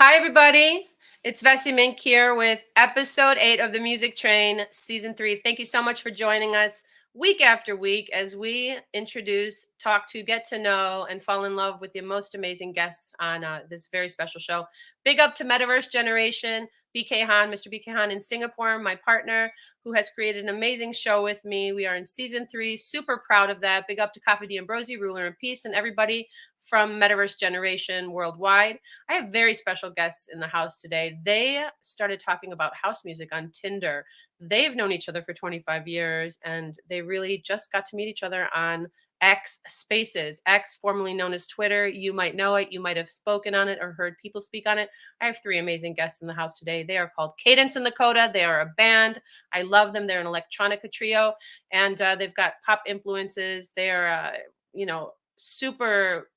Hi, everybody. It's Vessy Mink here with episode 8 of the Music Train, season 3. Thank you so much for joining us week after week as we introduce, talk to, get to know, and fall in love with the most amazing guests on this very special show. Big up to Metaverse Generation, BK Han, Mr. BK Han in Singapore, my partner, who has created an amazing show with me. We are in season 3, super proud of that. Big up to Coffee D'Ambrosi, Ruler in Peace, and everybody from Metaverse Generation worldwide. I have very special guests in the house today. They started talking about house music on Tinder. They've known each other for 25 years, and they really just got to meet each other on X Spaces, X formerly known as Twitter. You might know it. You might have spoken on it or heard people speak on it. I have 3 amazing guests in the house today. They are called CADENCE and the CODA. They are a band. I love them. They're an electronica trio, and they've got pop influences. They're, super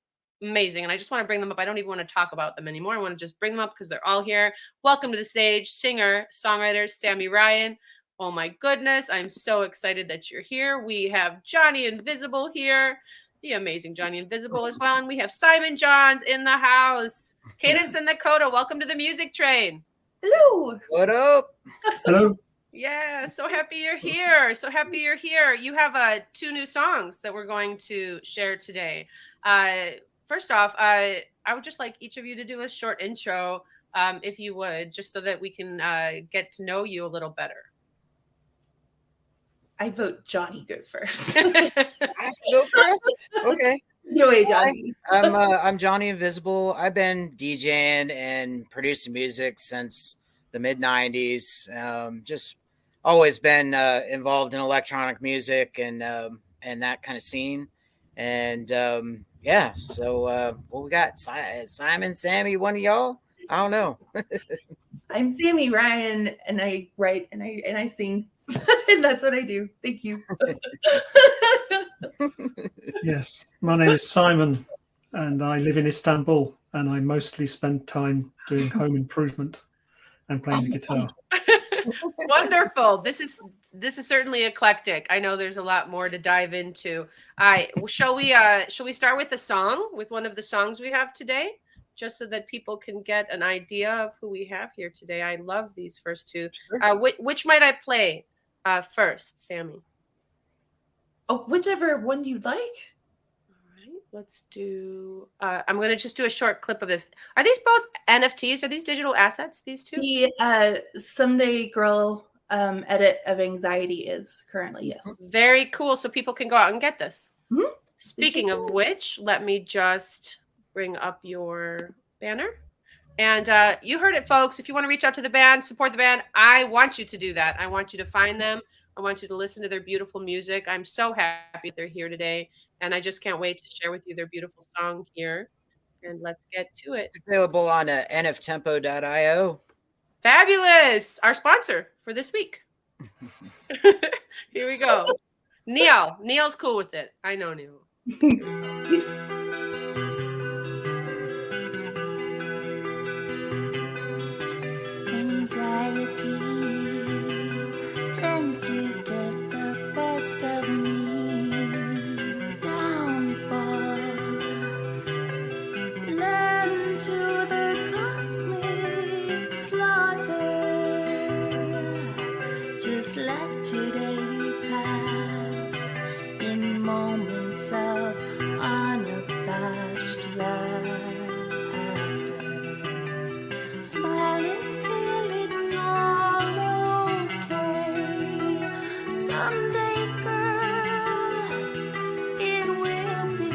amazing. And I just want to bring them up. I don't even want to talk about them anymore. I want to just bring them up because they're all here. Welcome to the stage, singer, songwriter, Sammy Ryan. Oh my goodness. I'm so excited that you're here. We have Johnny Invisible here, the amazing Johnny Invisible as well. And we have Simon Johns in the house. Cadence and the Coda, welcome to the Music Train. Hello. What up? Hello. Yeah, so happy you're here. So happy you're here. You have 2 new songs that we're going to share today. First off, I would just like each of you to do a short intro, if you would, just so that we can get to know you a little better. I vote Johnny goes first. I go first? Okay. No way, Johnny. I'm Johnny Invisible. I've been DJing and producing music since the mid-90s. Just always been involved in electronic music and that kind of scene. And yeah, so what we got? Simon, Sammy, one of y'all? I don't know. I'm Sammy Ryan, and I write and I sing, and that's what I do. Thank you. Yes, my name is Simon, and I live in Istanbul, and I mostly spend time doing home improvement and playing the guitar. Wonderful. This is certainly eclectic. I know there's a lot more to dive into. Shall we start with a song, with one of the songs we have today, just so that people can get an idea of who we have here today? I love these first 2. Which might I play first, Sammy? Oh, whichever one you'd like. Let's do, I'm going to just do a short clip of this. Are these both NFTs? Are these digital assets, these 2? The Someday Girl edit of Anxiety is currently, yes. Very cool. So people can go out and get this. Mm-hmm. Speaking of which, let me just bring up your banner. And you heard it, folks. If you want to reach out to the band, support the band, I want you to do that. I want you to find them. I want you to listen to their beautiful music. I'm so happy they're here today. And I just can't wait to share with you their beautiful song here. And let's get to it. It's available on nftempo.io. Fabulous. Our sponsor for this week. Here we go. Neil. Neil's cool with it. I know Neil. Anxiety tends to get the best of me. Downfall, learn to the cosmic slaughter. Just let today pass in moments of unabashed laughter. Smiling till it's all okay. Someday, girl, it will be.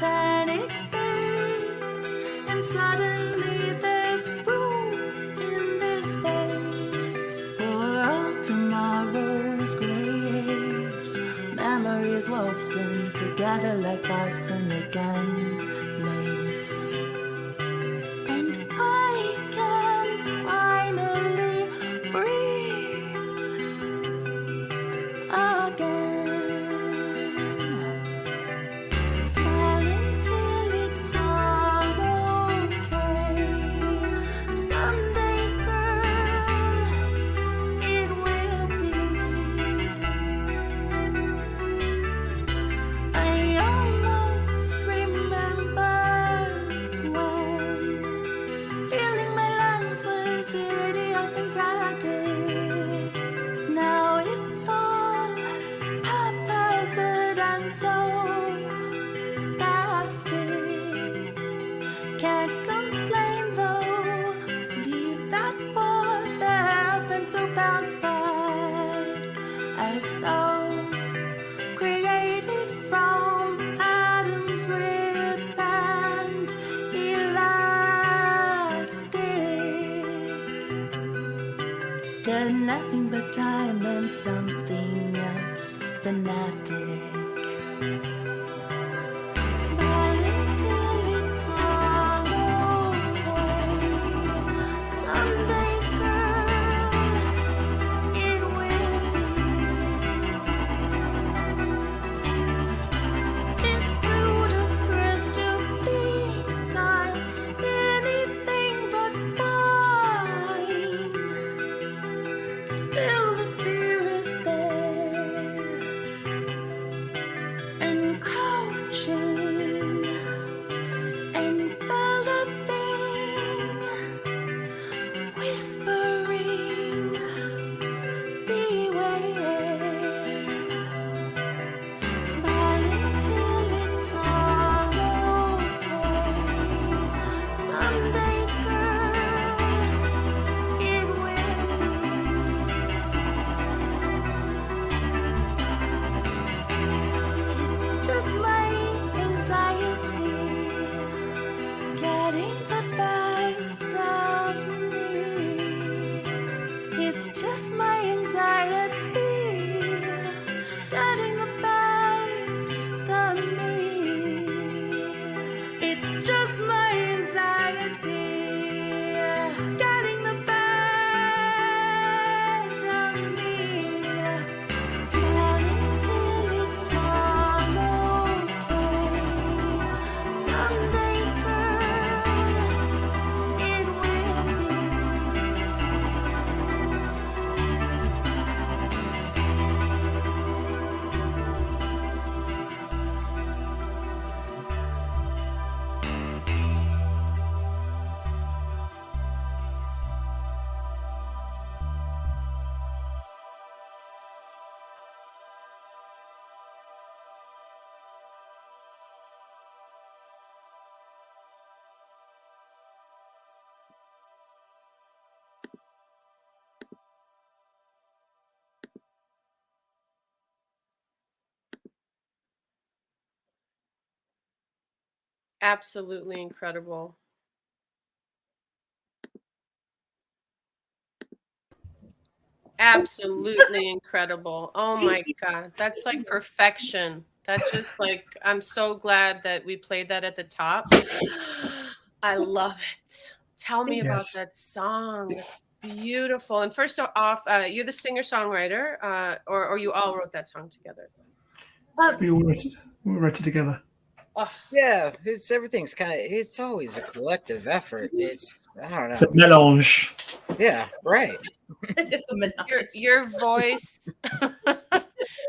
Then it fades, and suddenly there's room in this space for all tomorrow's graves. Memories woven together like arsenic and lace. And I can finally breathe again. Smiling till it's all okay. Someday, girl, it will be. I almost remember bounce back as though created from atoms ripped and elastic. They're nothing but time and something else fanatic. Smiling till it's all okay. Someday, girl, it will be. It's ludicrous to think I'm anything but fine. Still the fear is there, encroaching, enveloping, whispering, beware. Smiling till it's all okay. Someday, girl, it will be. It's just my anxiety getting the best of me. It's just my anxiety getting the best of me. It's just my anxiety getting the best of me. Smiling till it's all okay. Someday, girl, it will be. Absolutely incredible. Absolutely incredible. Oh my God. That's like perfection. That's just like, I'm so glad that we played that at the top. I love it. Tell me about Yes. that song. It's beautiful. And first off, you're the singer-songwriter, or you all wrote that song together? We all wrote it together. Oh, Yeah, everything's it's always a collective effort. I don't It's a know. melange. Yeah, right. It's a menage. your voice.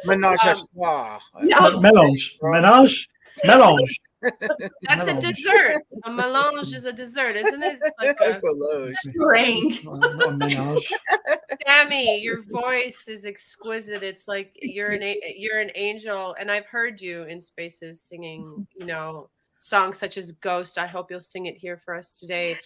Menage a Um, trois. No. Melange. Menage. Melange. That's a Melange. dessert. A melange is a dessert, isn't it? It's like a, Melange. Drink. Not a menage. Sammy, your voice is exquisite. It's like you're an angel, and I've heard you in spaces singing, songs such as Ghost. I hope you'll sing it here for us today.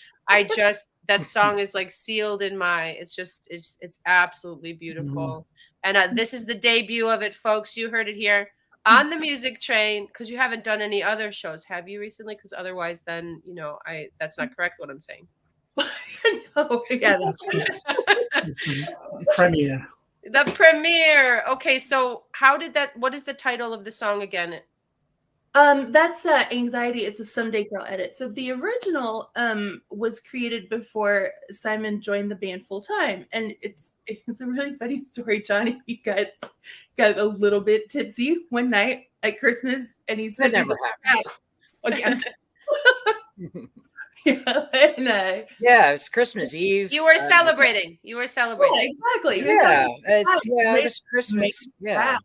That song is like sealed in it's absolutely beautiful. And this is the debut of it, folks. You heard it here on the Music Train, because you haven't done any other shows, have you, recently? Because otherwise, then that's not correct what I'm saying. No, yeah, It's the premiere. The premiere. Okay, so what is the title of the song again? that's Anxiety. It's a Someday Girl edit. So the original was created before Simon joined the band full time, and it's a really funny story. Johnny got a little bit tipsy one night at Christmas, and he said, That never happens. Okay, yeah, and, Yeah, it's Christmas Eve. You were celebrating. You were yeah, celebrating. exactly. Yeah, it Make- was Christmas. Yeah,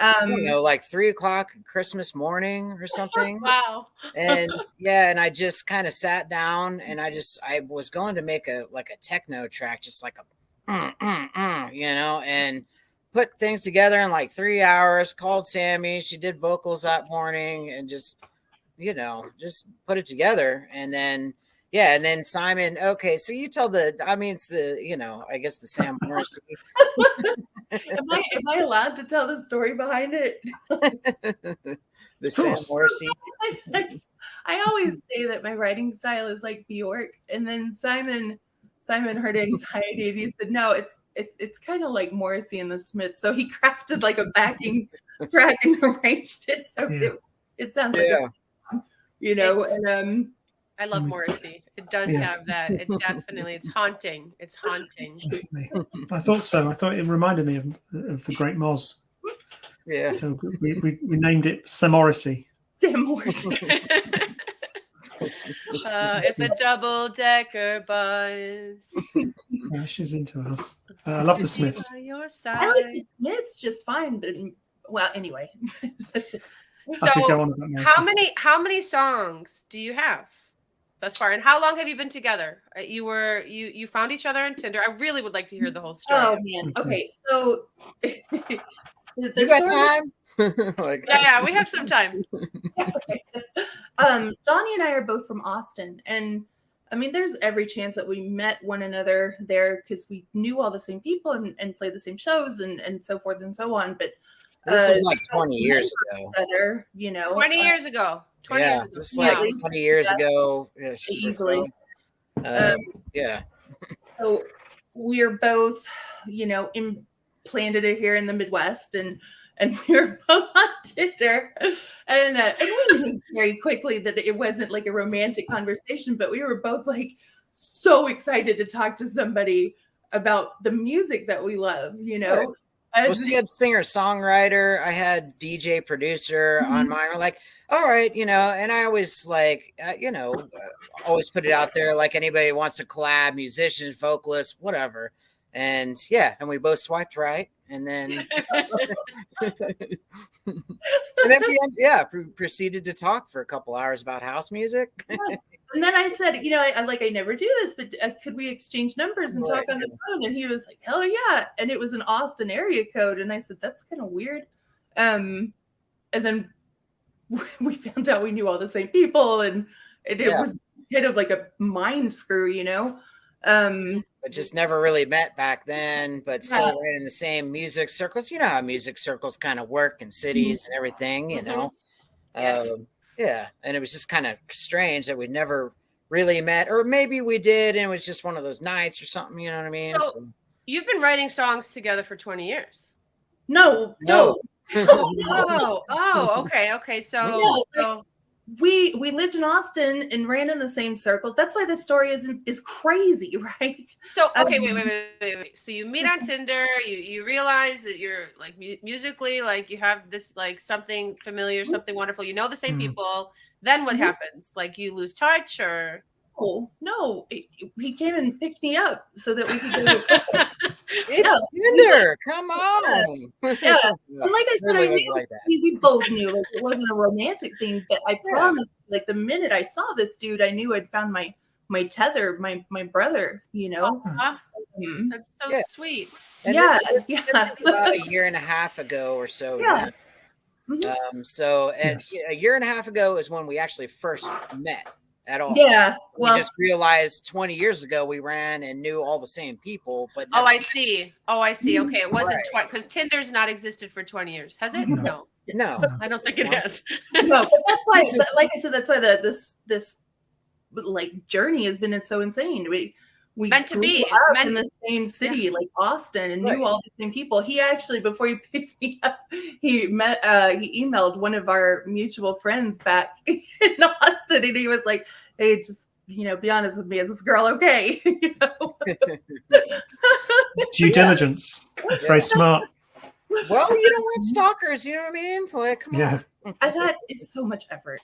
I don't know, like 3:00 Christmas morning or something. Wow. And I just kind of sat down, and I was going to make a techno track, just like a and put things together in like 3 hours. Called Sammy, she did vocals that morning, and just put it together. And then Yeah, and then Simon. Okay, so you tell it's the I guess the Sam Morrissey. Am I allowed to tell the story behind it? The Sam course. Morrissey. I always say that my writing style is like Bjork, and then Simon heard anxiety, and he said, "No, it's kind of like Morrissey and the Smiths." So he crafted like a backing track and arranged it so it sounds like a song, and I love Morrissey. It does have that. It definitely, it's haunting. It's haunting. I thought so. I thought it reminded me of the Great Moz. Yeah. So we named it Sam Morrissey. Sam Morrissey. If a double-decker buzz. Yeah, she's into us. I love the Smiths. By your I side. like the Smiths just fine, but anyway. So, I could go on about Morrissey. how many songs do you have thus far, and how long have you been together? You found each other on Tinder. I really would like to hear the whole story. Oh man. Okay, so You got time? Like, Yeah, we have some time. Johnny and I are both from Austin, and I mean, there's every chance that we met one another there because we knew all the same people and played the same shows and so forth and so on. But this was like 20 years ago. better, 20 years ago. 20 years ago. This is like Yeah. 20 years ago. Yeah, Easily. yeah. So we're both, implanted it here in the Midwest, and we were both on Tinder, and we knew very quickly that it wasn't like a romantic conversation, but we were both like so excited to talk to somebody about the music that we love, Right. Well, she had singer-songwriter. I had DJ producer on mine. We're like, all right, and I always like, always put it out there like anybody wants to collab, musician, vocalist, whatever. And and we both swiped right. And then, we proceeded to talk for a couple hours about house music. And then I said, I never do this, but could we exchange numbers and talk on the phone? And he was like, hell yeah. And it was an Austin area code. And I said, that's kind of weird. And then we found out we knew all the same people, and it was kind of like a mind screw, But just never really met back then, but still ran in the same music circles. You know how music circles kind of work in cities and everything, Yes. And it was just kind of strange that we never really met, or maybe we did, and it was just one of those nights or something. You know what I mean? So you've been writing songs together for 20 years. No. Okay. So We lived in Austin and ran in the same circles. That's why this story is crazy, right? So okay, wait. So you meet on Tinder. You realize that you're like musically, like you have this like something familiar, something wonderful. You know the same people. Then what happens? Like you lose touch, or Oh no! He came and picked me up so that we could go to it's Tinder. Come on. Yeah. And like I said, Really I was knew like that. we both knew like it wasn't a romantic thing, but I promise, like the minute I saw this dude, I knew I'd found my tether, my brother. Mhm. That's so Yeah. sweet. And Yeah, this yeah. is about a year and a half ago or so. Yeah. Mhm. A year and a half ago is when we actually first met at all. Yeah. Well, We just realized 20 years ago we ran and knew all the same people, but Oh, I see. Okay, it wasn't Right. 20 because Tinder's not existed for 20 years, has it? No. No, no. I don't think it has. no, but that's why, like I said, that's why this like journey has been so insane. We Meant to grew be. up Meant- in the same city, like Austin, and Right. knew all the same people. He actually, before he picked me up, he emailed one of our mutual friends back in Austin, and he was like, "Hey, just be honest with me. Is this girl okay?" Due diligence. That's very smart. Well, you don't want stalkers, you know what I mean? Like, come Yeah. on. That is so much effort.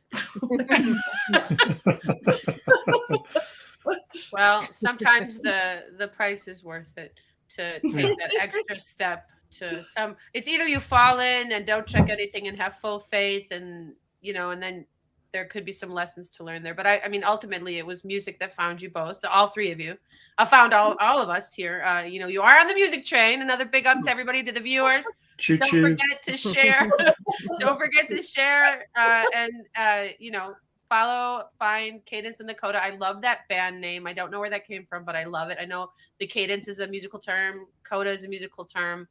Well, sometimes the price is worth it to take that extra step to some. It's either you fall in and don't check anything and have full faith, and and then there could be some lessons to learn there. But I mean, ultimately, it was music that found you both, all three of you. I found all of us here. You are on the music train. Another big up to everybody, to the viewers. Choo Don't choo. forget to share. Don't forget to share, and find Cadence and the CODA. I love that band name. I don't know where that came from, but I love it. I know the cadence is a musical term, CODA is a musical term.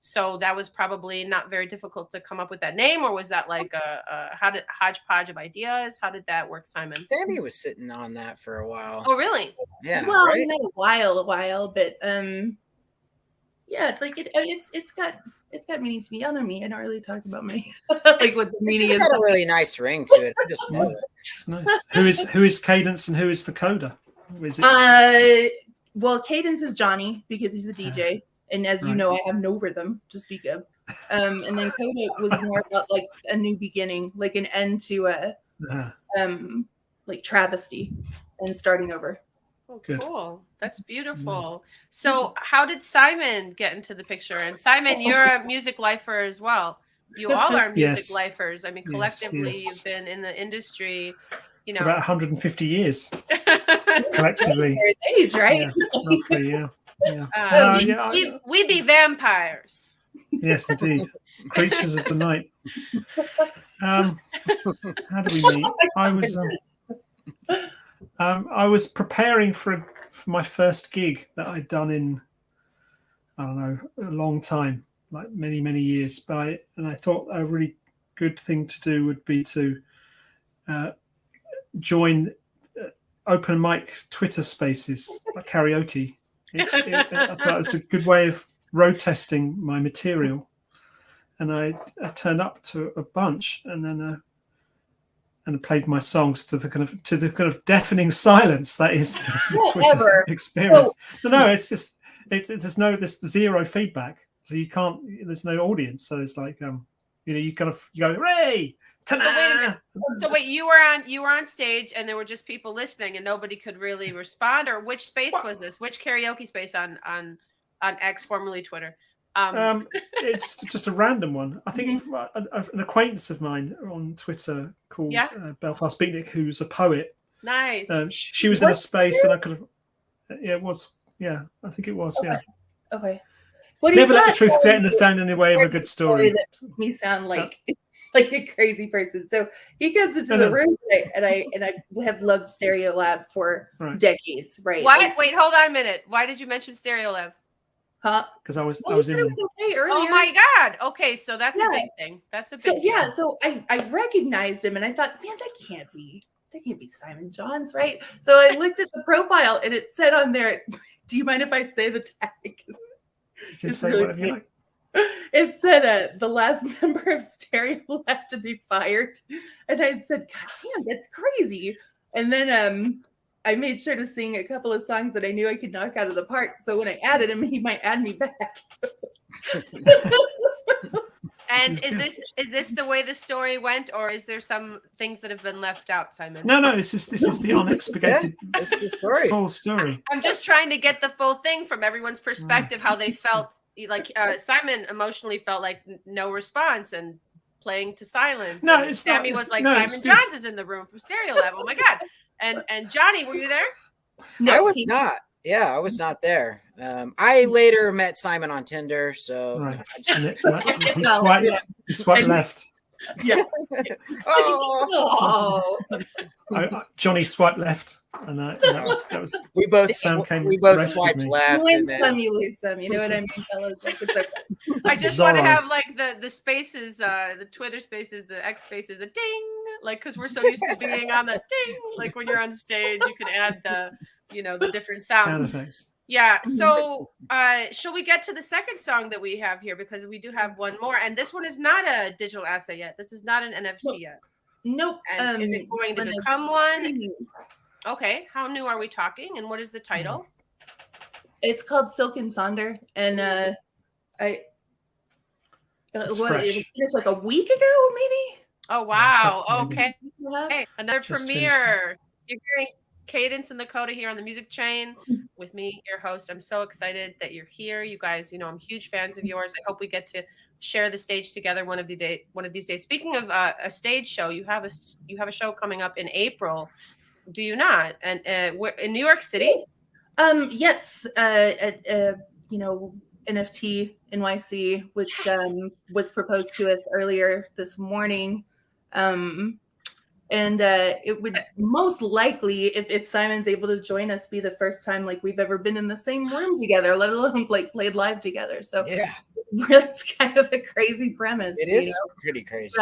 So that was probably not very difficult to come up with that name, or was that like a hodgepodge of ideas? How did that work, Simon? Sammy was sitting on that for a while. Oh, really? Yeah, Well, right? a while, but yeah, it's like it's got meaning to me. Y'all know me. I don't really talk about my like what the It's meaning just is. got a really nice ring to it. I just love it. It's nice. Who is Cadence and who is the CODA? Is it? Well, Cadence is Johnny because he's a DJ, and as you Right. know, I have no rhythm to speak of. And then CODA was more about like a new beginning, like an end to a like travesty and starting over. Oh, Good. cool. That's beautiful. So how did Simon get into the picture? And Simon, you're a music lifer as well. You all are music Yes. lifers. I mean, Yes, collectively, yes. you've been in the industry, you For about know. 150 years collectively. There's age, right? Yeah, roughly, yeah. Yeah. We be vampires. Yes, indeed. Creatures of the night. How do we meet? I was preparing for my first gig that I'd done in, I don't know, a long time, like many years. And I thought a really good thing to do would be to join open mic Twitter spaces, like karaoke. I thought it was a good way of road testing my material. And I turned up to a bunch, and then and played my songs to the kind of deafening silence that is the Twitter experience. No, it's just there's zero feedback, so you can't. There's no audience, so it's like you go hooray. Ta-da! So wait, you were on stage and there were just people listening and nobody could really respond, or which space was this? Which karaoke space on X, formerly Twitter? It's just a random one. I think an acquaintance of mine on Twitter called Belfast Beatnik, who's a poet. Nice. She was in a space, and I could have. Yeah, it was. Yeah, I think it was. Okay. Yeah. Okay. Never let the truth get in stand in the way of a good story. That makes me sound like a crazy person. So he comes into the room, and I have loved Stereolab for decades. Right. Why? Wait, hold on a minute. Why did you mention Stereolab? Huh? Because I was in. Okay earlier. Oh my God! Okay, so that's a big thing. That's a big. So yeah, so I recognized him, and I thought, man, that can't be Simon Johns, right? So I looked at the profile, and it said on there, "Do you mind if I say the tag?" You can say whatever you like. It said the last member of Stereo had to be fired, and I said, "God damn, that's crazy!" And then I made sure to sing a couple of songs that I knew I could knock out of the park. So when I added him, he might add me back. And is this the way the story went, or is there some things that have been left out, Simon? No, this is the unexpurgated This is the story. full story. I'm just trying to get the full thing from everyone's perspective, how they felt. Like Simon emotionally felt like no response and playing to silence. No, and it's Sammy not. was like, no, Simon Johns is in the room from Stereolab. Oh my God! And Johnny, were you there? No, I was not. Yeah, I was not there. I later met Simon on Tinder, so Right. He swiped left. Yeah. Oh, Johnny swiped left, and that was we both rescued swiped me. left. You win and then- some, you lose some. You know what I mean, fellas? Like, it's okay. I just want to Zorro. have like the spaces, the Twitter spaces, the X spaces, the ding, like because we're so used to being on the ding. Like when you're on stage, you can add the different Sound sounds. effects. Yeah. So, shall we get to the second song that we have here, because we do have one more, and this one is not a digital asset yet. This is not an NFT yet. Nope. And is it going to become one? Okay. How new are we talking, and what is the title? It's called Silk and Sonder, and it was finished like a week ago, maybe. Oh wow. maybe. Okay. Hey, another Just premiere. You're hearing Cadence and the CODA here on the Music Train with me, your host. I'm so excited that you're here. You guys, I'm huge fans of yours. I hope we get to share the stage together one of these days. Speaking of a stage show, you have a show coming up in April, do you not? And we're in New York City. Yes. At NFT NYC, which was proposed to us earlier this morning. And it would most likely, if Simon's able to join us, be the first time like we've ever been in the same room together, let alone like played live together. So Yeah, that's kind of a crazy premise. it you is know? pretty crazy.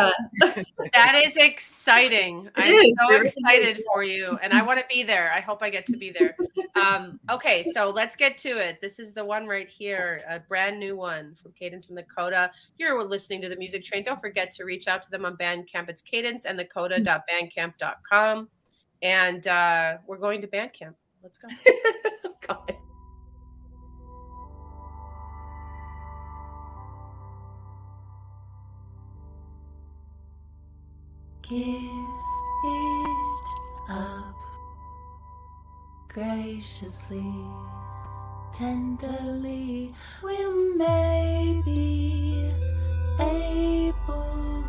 That is exciting. I'm is. so It really excited is. for you, and I want to be there. I hope I get to be there. Okay, so let's get to it. This is the one right here, a brand new one from Cadence and the CODA. You're listening to the Music Train. Don't forget to reach out to them on Bandcamp. It's Cadence and the CODA.bandcamp.com. And we're going to Bandcamp. Let's go. God. Give it up graciously, tenderly. We'll maybe able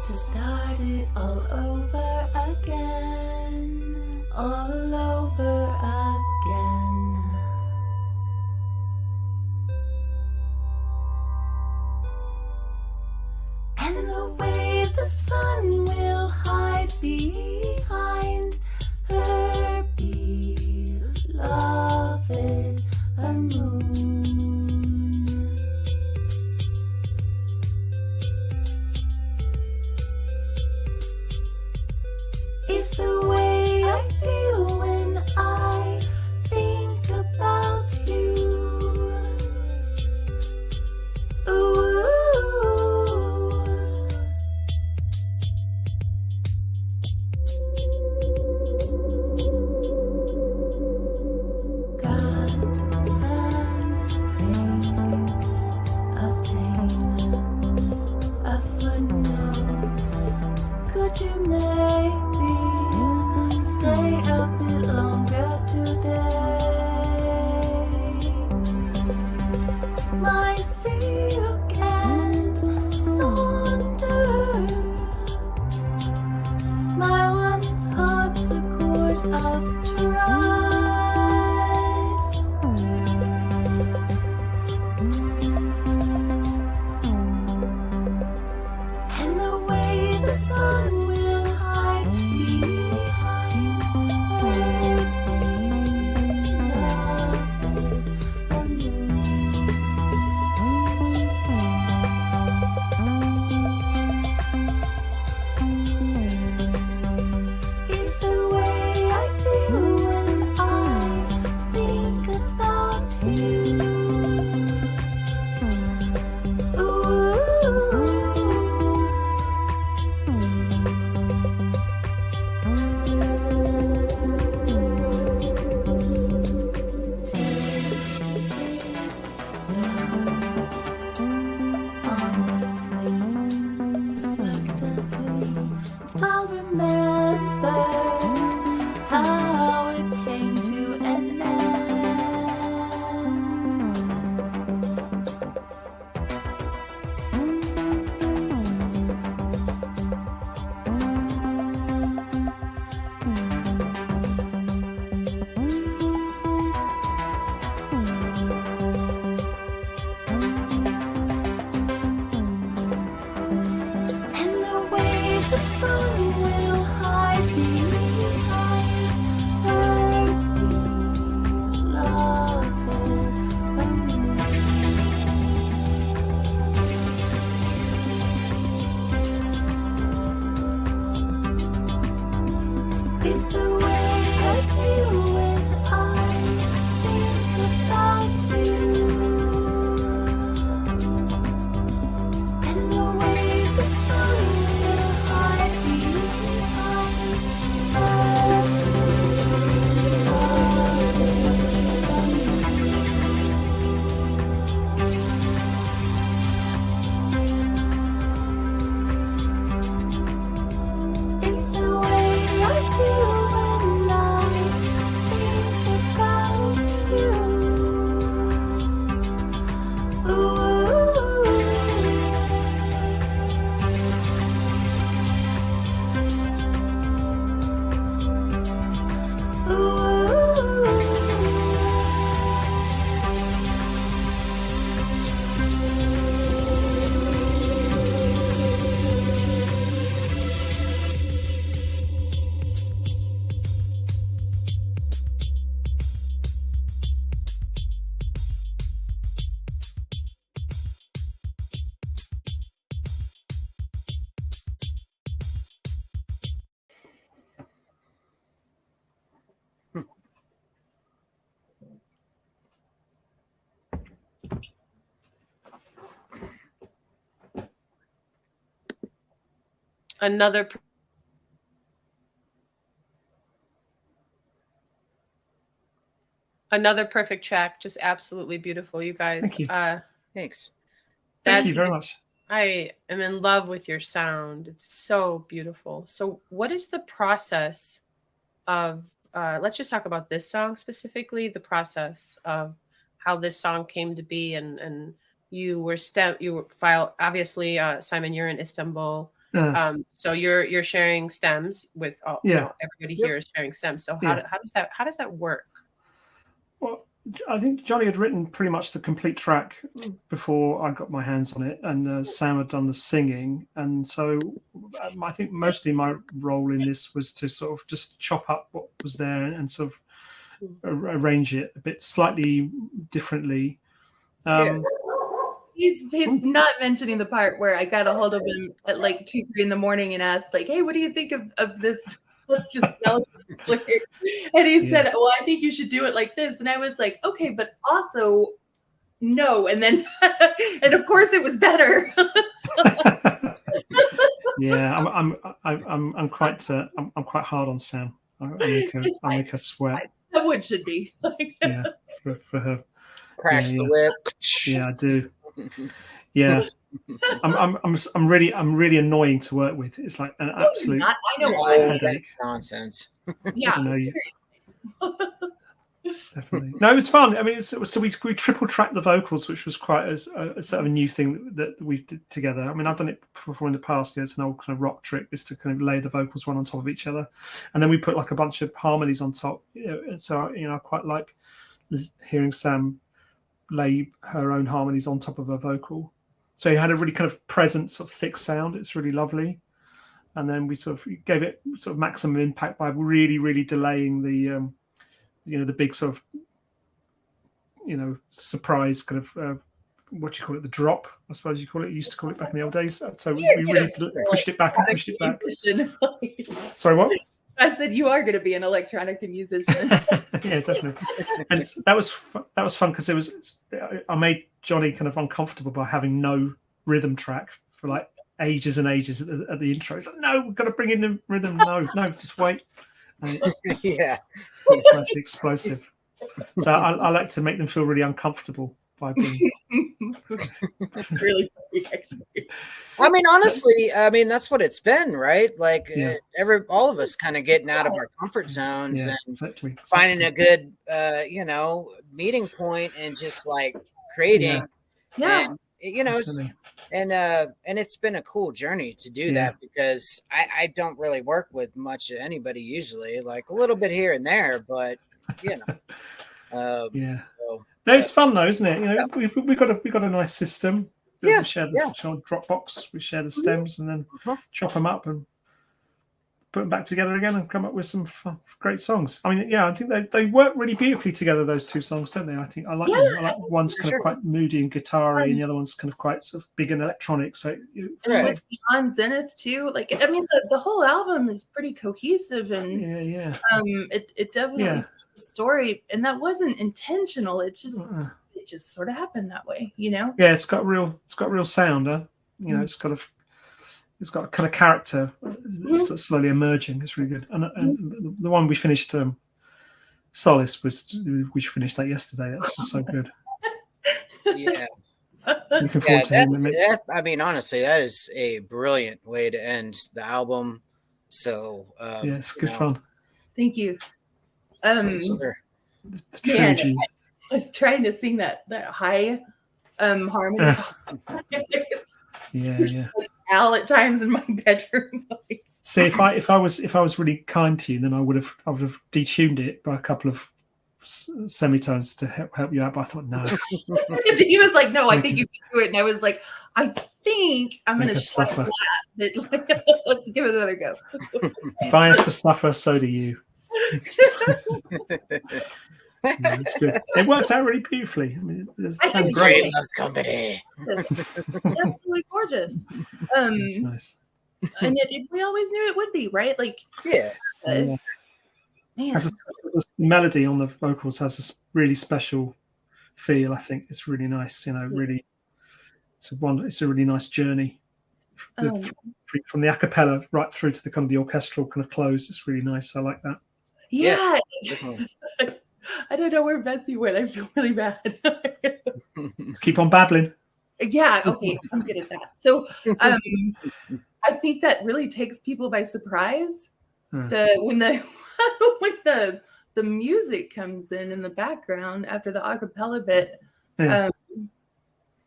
to start it all over again, all over again. And the way the sun will hide behind her beloved moon is the way I feel when I think about you. Ooh. God and obtain a footnote. Could you maybe stay a bit longer today? My silk and saunter, my once harpsichord of trust. And the way the sun will hide behind her beloved moon is the way I feel another perfect track. Just absolutely beautiful, you guys. Thank you. Thanks. Thank you very much. I am in love with your sound. It's so beautiful. So what is the process of let's just talk about this song specifically, the process of how this song came to be, and you were obviously Simon, you're in Istanbul. So you're sharing stems with all, everybody here is sharing stems. So how does that work? Well, I think Johnny had written pretty much the complete track before I got my hands on it, and Sam had done the singing. And so I think mostly my role in this was to sort of just chop up what was there and sort of arrange it a bit slightly differently. He's not mentioning the part where I got a hold of him at like 2, 3 in the morning and asked, like, hey, what do you think of this? And he said, well, I think you should do it like this. And I was like, okay, but also no. And then and of course it was better. I'm quite hard on Sam. I make her sweat. Someone should be. For her. Cracks the whip. Yeah, I do. Yeah. I'm really annoying to work with. It's like an absolute I know why. That's nonsense. Yeah. Definitely. No, it was fun. I mean, so we triple tracked the vocals, which was quite a sort of a new thing that we did together. I mean, I've done it before in the past. It's an old kind of rock trick, is to kind of lay the vocals one on top of each other, and then we put like a bunch of harmonies on top. And so I quite like hearing Sam lay her own harmonies on top of her vocal. So he had a really kind of present, sort of thick sound. It's really lovely. And then we sort of gave it sort of maximum impact by really, really delaying the, the big sort of, surprise kind of, what do you call it? The drop, I suppose you call it. You used to call it back in the old days. So we really pushed it back and pushed it back. Sorry, what? I said you are going to be an electronic musician. Yeah, definitely. And that was fun because I made Johnny kind of uncomfortable by having no rhythm track for like ages and ages at the intro. He's like, no, we've got to bring in the rhythm. No, just wait. Yeah, that's explosive. So I like to make them feel really uncomfortable by being really funny, actually. I mean, honestly, that's what it's been, right? Like all of us kind of getting out of our comfort zones and exactly. finding a good, meeting point and just like creating. And, and it's been a cool journey to do that because I don't really work with much of anybody usually, like a little bit here and there, but So, no, it's fun though, isn't it? We got a nice system. We share the Dropbox. We share the stems and then chop them up and put them back together again and come up with some fun, great songs. I mean, I think they work really beautifully together. Those two songs, don't they? I think I like them. I like one's kind of quite moody and guitar-y, and the other one's kind of quite sort of big and electronic. So with Beyond Zenith too. Like, I mean, the whole album is pretty cohesive and it definitely the story, and that wasn't intentional. It just sort of happened that way, Yeah, it's got real sound, huh? It's got a kind of character that's slowly emerging. It's really good. And the one we finished, Solace, we finished that yesterday. That's just so good. Yeah. Looking forward to hearing the mix. I mean, honestly, that is a brilliant way to end the album. So it's good fun. Thank you. The trilogy. I was trying to sing that high harmony. Al at times in my bedroom. See, if I was really kind to you, then I would have detuned it by a couple of semitones to help you out. But I thought no. He was like, "No, I think you can do it," and I was like, "I think I'm going to suffer. Let's give it another go." If I have to suffer, so do you. It's good. It worked out really beautifully. I mean, it's great. Loves company. It's absolutely gorgeous. It's nice. And we always knew it would be, right? Like, man. The melody on the vocals has a really special feel. I think it's really nice. Really, it's a really nice journey. from the a cappella right through to the kind of the orchestral kind of close. It's really nice. I like that. Yeah. Definitely. I don't know where Vessy went. I feel really bad. Keep on babbling. Yeah, okay, I'm good at that. So I think that really takes people by surprise. Hmm. When the when the music comes in the background after the acapella bit, Yeah.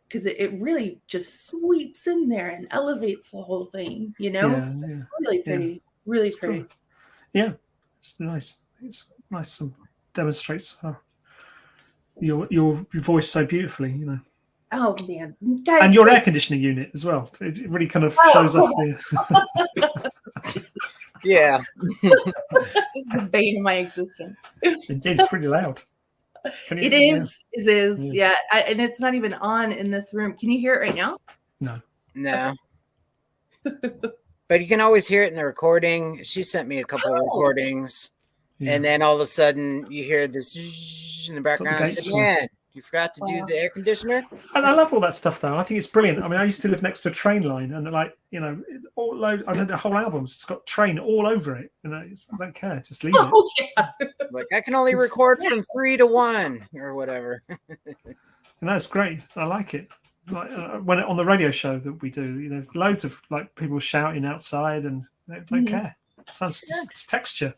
because it really just sweeps in there and elevates the whole thing. You know, Yeah. really pretty, really It's pretty. cool. Yeah, it's nice. It's nice and demonstrates your voice so beautifully, you know. Oh man, guys, And your air conditioning unit as well. It really kind of shows off the. Yeah. this is the bane of my existence. It's pretty loud. It is. It is. Yeah. And it's not even on in this room. Can you hear it right now? No. But you can always hear it in the recording. She sent me a couple of recordings, and then all of a sudden you hear this in the background. I said, man, you forgot to do the air conditioner? And I love all that stuff, though. I think it's brilliant. I mean, I used to live next to a train line, and like, you know, I had the whole albums. It's got train all over it. You know, I don't care. Just leave it. Oh, yeah. Like, I can only record from 3 to 1 or whatever. And that's great. I like it. Like when on the radio show that we do, you know, there's loads of like people shouting outside, and they don't care. It's texture.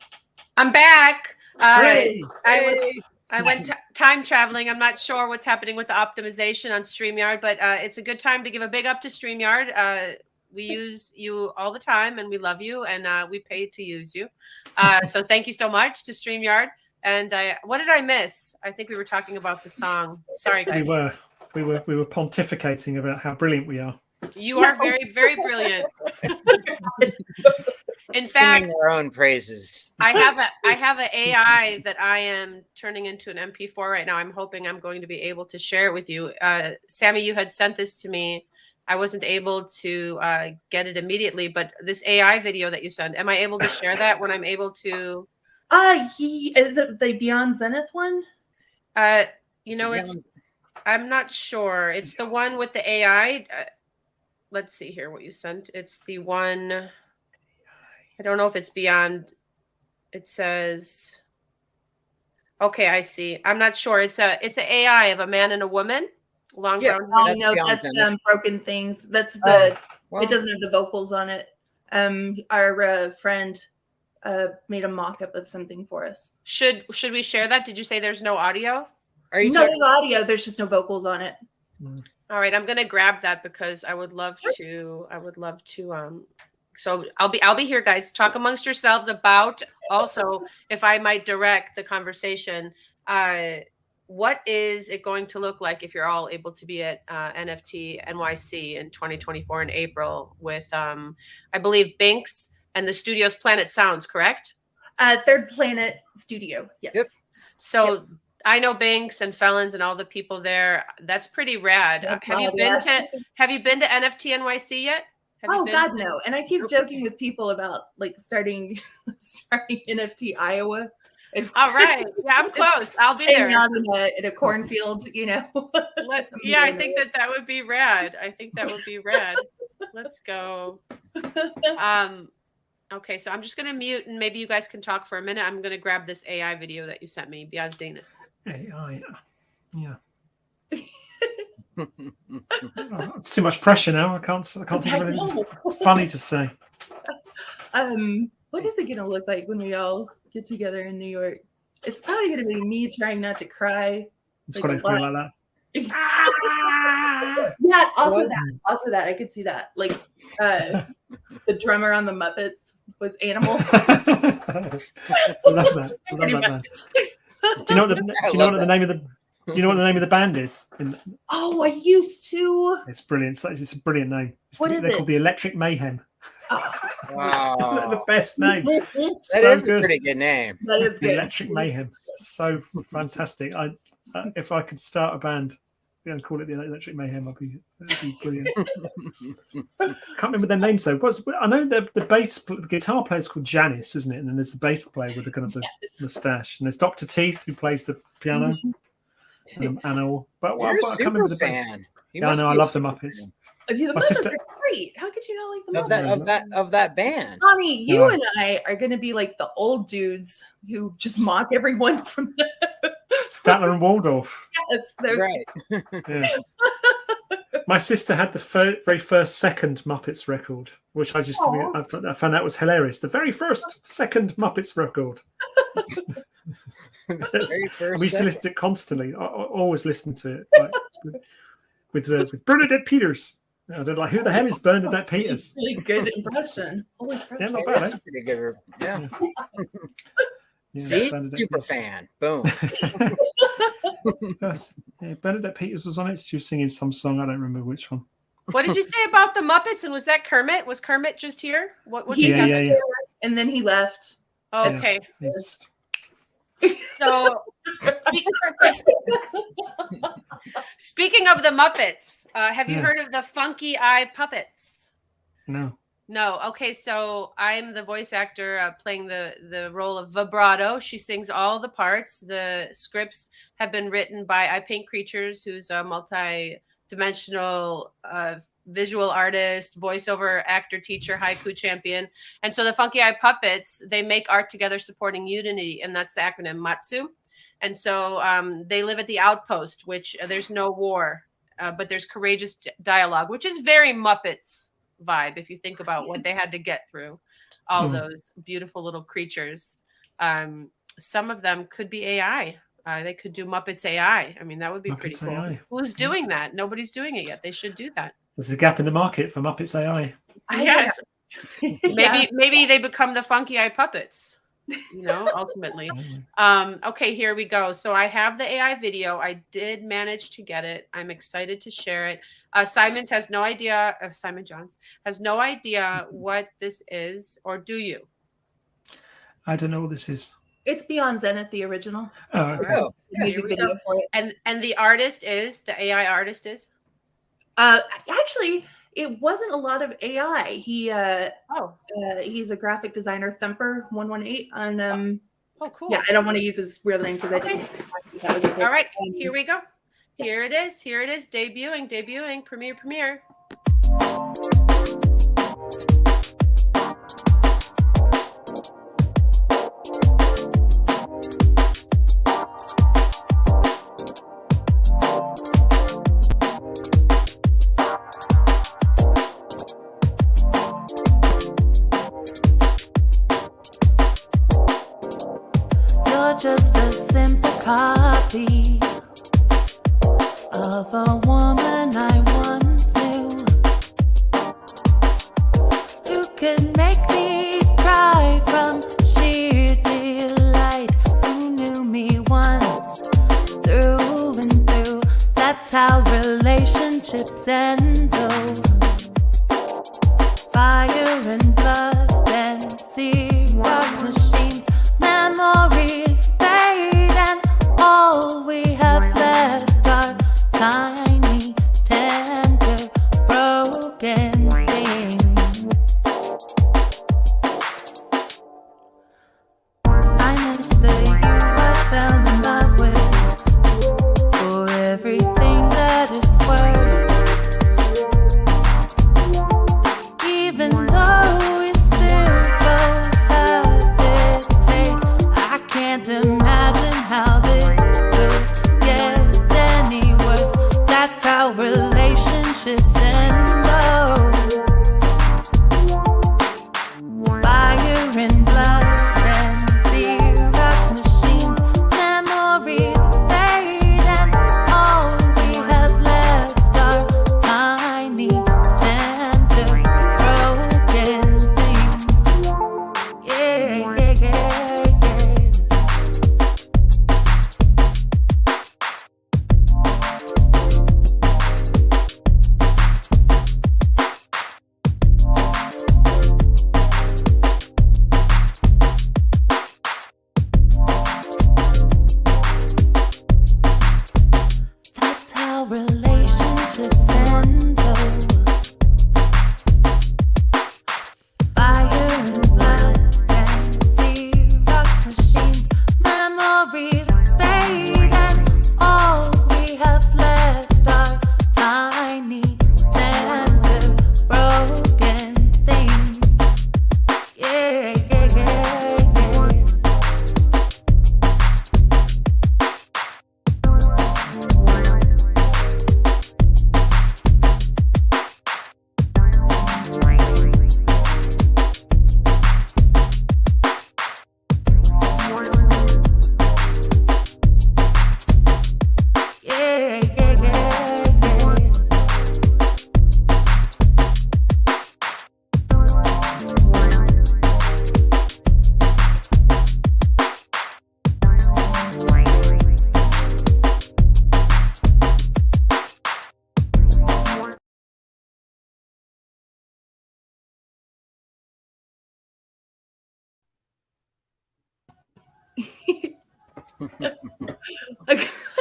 I'm back. Hooray! I went time traveling. I'm not sure what's happening with the optimization on StreamYard, but it's a good time to give a big up to StreamYard. We use you all the time, and we love you, and we pay to use you. So thank you so much to StreamYard. And what did I miss? I think we were talking about the song. Sorry, guys. We were pontificating about how brilliant we are. You are very, very brilliant. In fact, our own praises. I have an AI that I am turning into an MP4 right now. I'm hoping I'm going to be able to share it with you. Sammy, you had sent this to me. I wasn't able to get it immediately, but this AI video that you sent, am I able to share that when I'm able to? Is it the Beyond Zenith one? You know, I'm not sure. It's the one with the AI. Let's see here what you sent. It's the one. I don't know if it's Beyond. It says. Okay, I see. I'm not sure. It's an AI of a man and a woman. Long brown hair. No, that's Broken Things. That's the. Well, it doesn't have the vocals on it. Our friend made a mock-up of something for us. Should we share that? Did you say there's no audio? are you No, talking? there's audio. There's just no vocals on it. All right, I'm gonna grab that because I would love to. So I'll be here, guys. Talk amongst yourselves about also, if I might direct the conversation. What is it going to look like if you're all able to be at NFT NYC in 2024 in April with, I believe, Binks and the studio's Planet Sounds, correct? Third Planet Studio. Yes. Yep. So I know Binks and Felons and all the people there. That's pretty rad. Have you been to NFT NYC yet? Oh God, no! And I keep joking with people about like starting NFT Iowa. All right, yeah, I'm close. I'll be there. Out in a cornfield, you know. Yeah, I think that would be rad. Let's go. Okay, so I'm just gonna mute, and maybe you guys can talk for a minute. I'm gonna grab this AI video that you sent me, Beyond Zenith. AI, yeah. Oh, it's too much pressure now. I can't think of anything funny to say. What is it gonna look like when we all get together in New York? It's probably gonna be me trying not to cry. It's got to be like that. Yeah, also that I could see that. Like the drummer on the Muppets was Animal. I love that. I love that band. Do you know what the name of the band is? Oh, I used to. It's brilliant. It's a brilliant name. They're called the Electric Mayhem. Oh. Wow. Isn't that the best name? That is a pretty good name. That is The good. Electric Mayhem. So fantastic. If I could start a band and call it the Electric Mayhem, that'd be brilliant. Can't remember their names though. I know the guitar player is called Janice, isn't it? And then there's the bass player with the kind of the mustache, and there's Dr. Teeth who plays the piano. But You're a I can't remember super the band. fan. Yeah, I know. I love the Muppets. The My Muppets sister- are great. How could you not like the Muppets? Of that band. Connie, you Yeah. and I are going to be like the old dudes who just mock everyone from the Statler and Waldorf. yes, those- Right. Yeah. My sister had the very first second Muppets record, which I just I found that was hilarious. The very first second Muppets record. Very first We used to second. listen to it constantly. I always listen to it like, with Bernadette Peters. I don't like who the hell is Bernadette Peters. really good impression. Holy crap. Yeah, not Yeah, bad. that's a pretty good. Yeah. Yeah, See, Bernadette super Peters. fan. Boom. Yes. Yeah, Bernadette Peters was on it. She was singing some song. I don't remember which one. What did you say about the Muppets? And was that Kermit? Was Kermit just here? What just He- happened? Yeah. And then he left. Oh, Yeah. okay. It's- So speaking of the Muppets, have you Yeah. heard of the Funky Eye Puppets? no. No. Okay, so I'm the voice actor playing the role of Vibrato. She sings all the parts. The scripts have been written by I Paint Creatures, who's a multi-dimensional visual artist, voiceover actor, teacher, haiku champion. And so the Funky Eye Puppets, they make art together supporting unity, and that's the acronym MATSU. And so they live at the outpost, which there's no war, but there's courageous dialogue, which is very Muppets vibe if you think about what they had to get through, all those beautiful little creatures. Some of them could be AI. They could do Muppets AI. I mean, that would be pretty Muppets cool. AI. Who's doing that? Nobody's doing it yet. They should do that. There's a gap in the market for Muppets AI. Yes. Yeah. Maybe they become the Funky Eye Puppets, you know, ultimately. Okay, here we go. So I have the AI video. I did manage to get it. I'm excited to share it. Simon has no idea. Simon Johns has no idea what this is, or do you? I don't know what this is. It's Beyond Zenith, the original. Oh, okay. Oh, The music here we video go. for it. And the artist is the AI artist is. Actually, it wasn't a lot of AI. He's a graphic designer, Thumper118 on Oh, cool. yeah, I don't want to use his real name because I didn't. That was All right, here we go. Here it is. Here it is. Debuting. Premiere. You're just a simple copy of a woman I once knew, who can make me cry from sheer delight, who knew me once through and through. That's how relationships end, though. Fire and blood and Xerox machines, memories fade, and all we have left are tiny, tender, broken things. I miss the you I fell in love with, for everything that it's worth.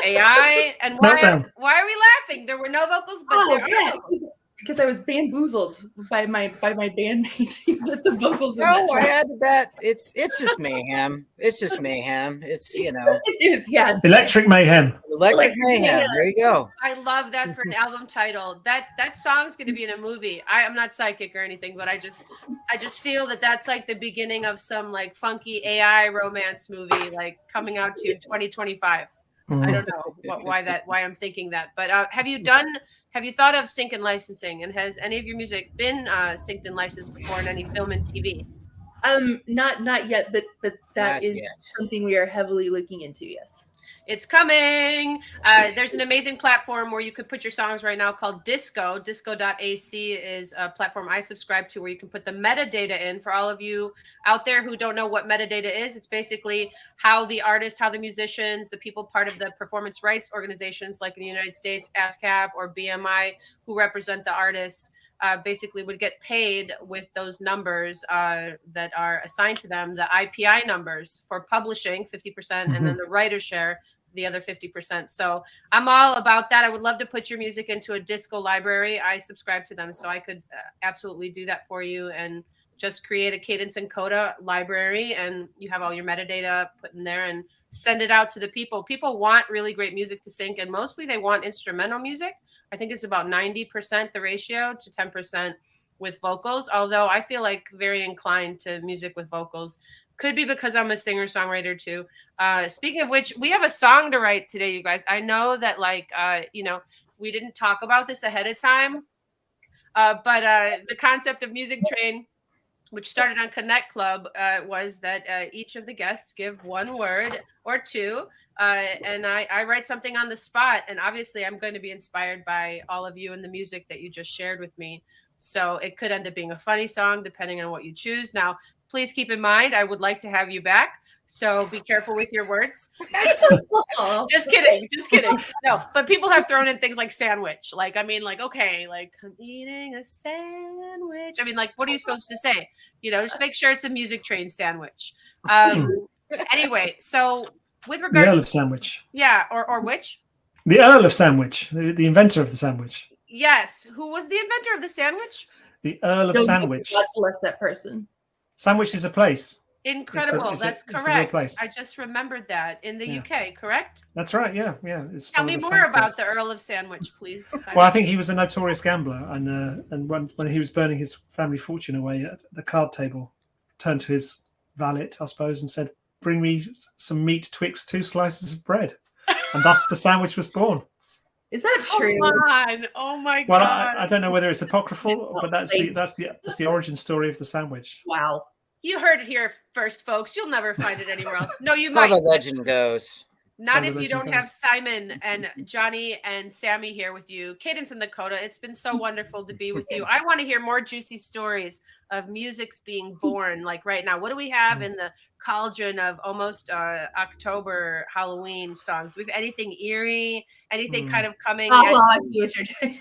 AI. And Meltdown. why are we laughing? There were no vocals, but there are vocals. Because I was bamboozled by my bandmates with the vocals. in No, that I track. added that. It's just mayhem. It's just mayhem. It's It is, yeah. Electric Mayhem. electric mayhem. Mayhem. There you go. I love that for an album title. That song's going to be in a movie. I'm not psychic or anything, but I just feel that that's like the beginning of some like funky AI romance movie like coming out to 2025. I don't know why I'm thinking that, but have you thought of sync and licensing, and has any of your music been synced and licensed before in any film and TV? Not yet, but that Not is yet. something we are heavily looking into. Yes. It's coming. There's an amazing platform where you could put your songs right now called Disco. Disco.ac is a platform I subscribe to where you can put the metadata in. For all of you out there who don't know what metadata is, it's basically how the artist, how the musicians, the people part of the performance rights organizations like in the United States, ASCAP or BMI, who represent the artist, basically would get paid with those numbers that are assigned to them, the IPI numbers for publishing, 50%, and then the writer share, the other 50%. So I'm all about that. I would love to put your music into a disco library. I subscribe to them, so I could absolutely do that for you and just create a Cadence and CODA library, and you have all your metadata put in there and send it out to the people. People want really great music to sync, and mostly they want instrumental music. I think it's about 90% the ratio to 10% with vocals, although I feel like very inclined to music with vocals. Could be because I'm a singer-songwriter too. Speaking of which, we have a song to write today, you guys. I know that we didn't talk about this ahead of time, but the concept of Music Train, which started on Connect Club, was that each of the guests give one word or two, and I write something on the spot. And obviously, I'm going to be inspired by all of you and the music that you just shared with me. So it could end up being a funny song, depending on what you choose. Now, please keep in mind, I would like to have you back. So be careful with your words. Just kidding. No, but people have thrown in things like sandwich. Okay, like I'm eating a sandwich. I mean, like, what are you supposed to say? Just make sure it's a Music Train sandwich. Anyway, so with The regards Earl of Sandwich. yeah, or which? The Earl of Sandwich, the inventor of the sandwich. Yes. Who was the inventor of the sandwich? The Earl of Sandwich. God bless that person. Sandwich is a place. Incredible. It's That's a real correct. place. I just remembered that in the Yeah. UK, correct? That's right. Yeah. It's Tell one me of the more sandwiches. about the Earl of Sandwich, please. Well, I think he was a notorious gambler, and when he was burning his family fortune away at the card table, turned to his valet, I suppose, and said, "Bring me some meat, Twix, 2 slices of bread," and thus the sandwich was born. Is that Come true? on. Oh my Well, God. I don't know whether it's apocryphal, but that's the origin story of the sandwich. Wow. You heard it here first, folks. You'll never find it anywhere else. No, you How might. the legend goes. Not So if the you don't legend have goes. Simon and Johnny and Sammy here with you. Cadence and the CODA, it's been so wonderful to be with you. I want to hear more juicy stories of music's being born, like right now. What do we have in the cauldron of almost October Halloween songs? Do we have anything eerie? Anything kind of coming? Oh, I see what you're doing.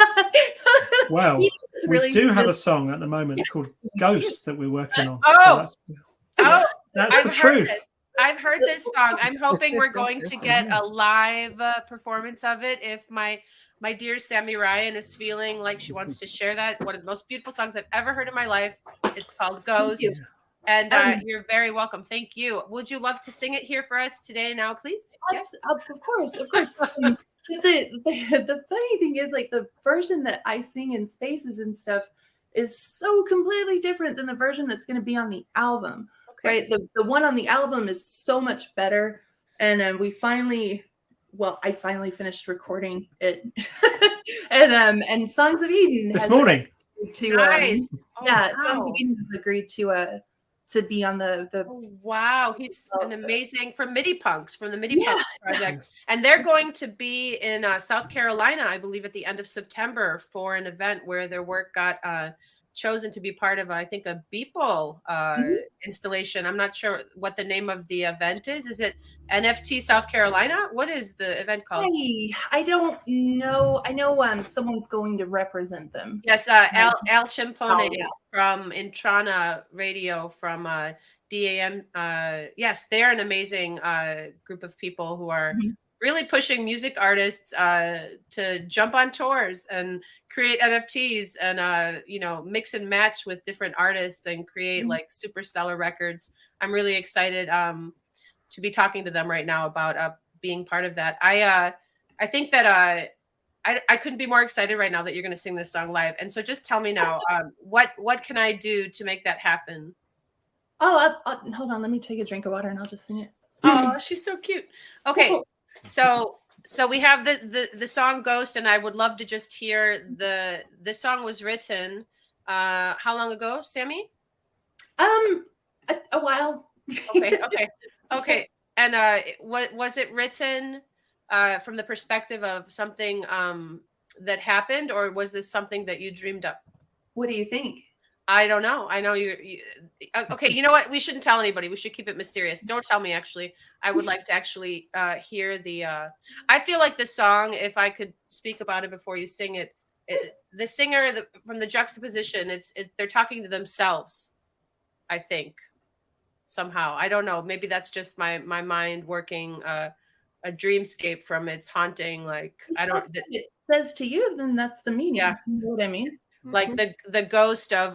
Well, It's we really do have good. a song at the moment called "Ghost" that we're working on. Oh! Oh, that's I've the heard truth. it. I've heard this song. I'm hoping we're going to get a live performance of it. If my dear Sammy Ryan is feeling like she wants to share that, one of the most beautiful songs I've ever heard in my life. It's called Ghost. you. And you're very welcome. Thank you. Would you love to sing it here for us today now, please? Yes. Of course. The funny thing is, like, the version that I sing in spaces and stuff is so completely different than the version that's going to be on the album. Okay. Right? The one on the album is so much better, and I finally finished recording it, and Songs of Eden This has morning. agreed to Nice. Oh, Songs wow. of Eden has agreed to be on the Oh, wow. He's an amazing from MIDI Punks, from the MIDI Yeah. Punks project. And they're going to be in South Carolina, I believe, at the end of September for an event where their work got chosen to be part of, I think, a Beeple installation. I'm not sure what the name of the event is. Is it NFT South Carolina? What is the event called? I don't know. I know someone's going to represent them. Yes, Al Cimpone Oh, yeah. from Intrana Radio from DAM. Yes, they're an amazing group of people who are really pushing music artists to jump on tours and create NFTs and mix and match with different artists and create like super stellar records. I'm really excited to be talking to them right now about being part of that. I think that I couldn't be more excited right now that you're going to sing this song live. And so just tell me now, what can I do to make that happen? Oh, hold on. Let me take a drink of water and I'll just sing it. Oh, she's so cute. Okay, so we have the song Ghost, and I would love to just hear this song was written how long ago, Sammy? A while. Okay. And was it written from the perspective of something that happened, or was this something that you dreamed up? What do you think? I don't know. I know you okay, you know what? We shouldn't tell anybody. We should keep it mysterious. Don't tell me, actually. I would like to actually hear the I feel like the song, if I could speak about it before you sing it, the singer from the juxtaposition, they're talking to themselves, I think, somehow. I don't know. Maybe that's just my mind working a dreamscape from its haunting. Like, I don't. If it says to you, then that's the meaning. Yeah. You know what I mean? Like the ghost of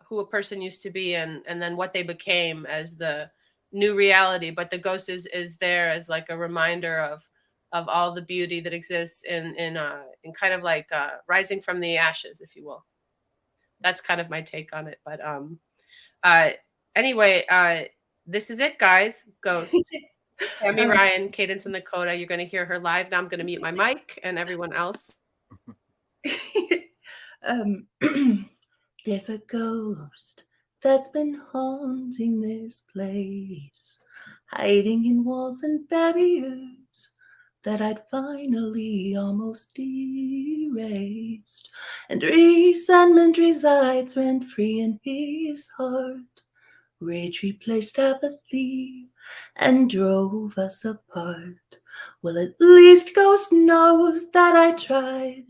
who a person used to be and then what they became as the new reality. But the ghost is there as like a reminder of all the beauty that exists in kind of like rising from the ashes, if you will. That's kind of my take on it. But anyway, this is it, guys. Ghost. Sammy Ryan, Cadence and the CODA. You're going to hear her live. Now I'm going to mute my mic and everyone else. There's a ghost that's been haunting this place, hiding in walls and barriers that I'd finally almost erased, and resentment resides rent-free in his heart. Rage replaced apathy and drove us apart. Well, at least Ghost knows that I tried,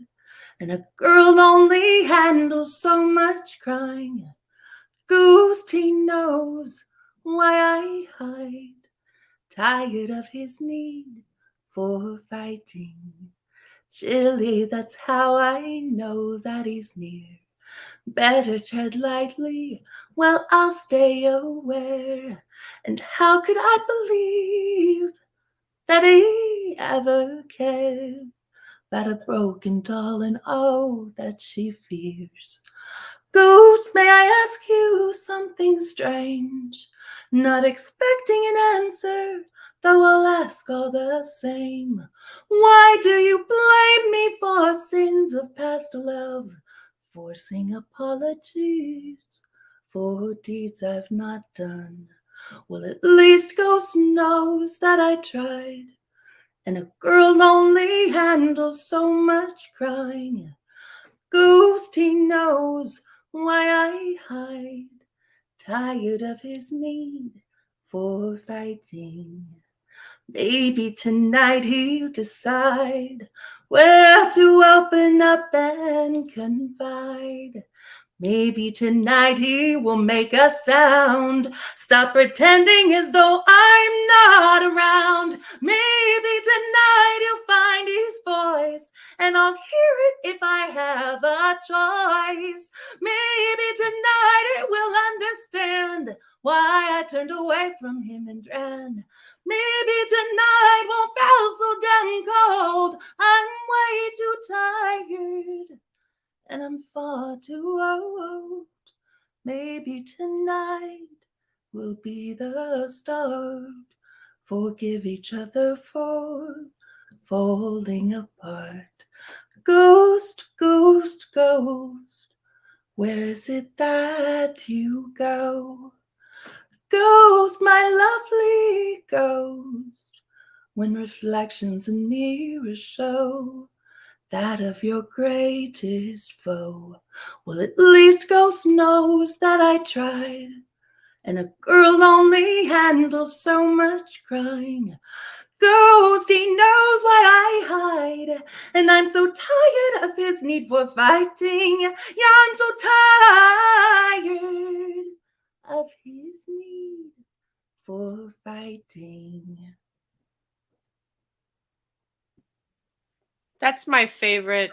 and a girl only handles so much crying. Ghost, he knows why I hide, tired of his need for fighting. Chilly, that's how I know that he's near. Better tread lightly while I'll stay aware. And how could I believe that he ever cared about a broken doll and all that she fears? Ghost, may I ask you something strange? Not expecting an answer, though I'll ask all the same. Why do you blame me for sins of past love? Forcing apologies for deeds I've not done. Well, at least Ghost knows that I tried, and a girl only handles so much crying. Ghost, he knows why I hide, tired of his need for fighting. Maybe tonight he'll decide where to open up and confide. Maybe tonight he will make a sound, stop pretending as though I'm not around. Maybe tonight he'll find his voice, and I'll hear it if I have a choice. Maybe tonight it will understand why I turned away from him and ran. Maybe tonight won't feel so damn cold. I'm way too tired, and I'm far too old. Maybe tonight will be the start. Forgive each other for falling apart. Ghost, ghost, ghost, where is it that you go? Ghost, my lovely ghost, when reflections in mirrors show that of your greatest foe. Well, at least Ghost knows that I tried, and a girl only handles so much crying. Ghost, he knows why I hide, and I'm so tired of his need for fighting. Yeah, I'm so tired. of his need for fighting. That's my favorite.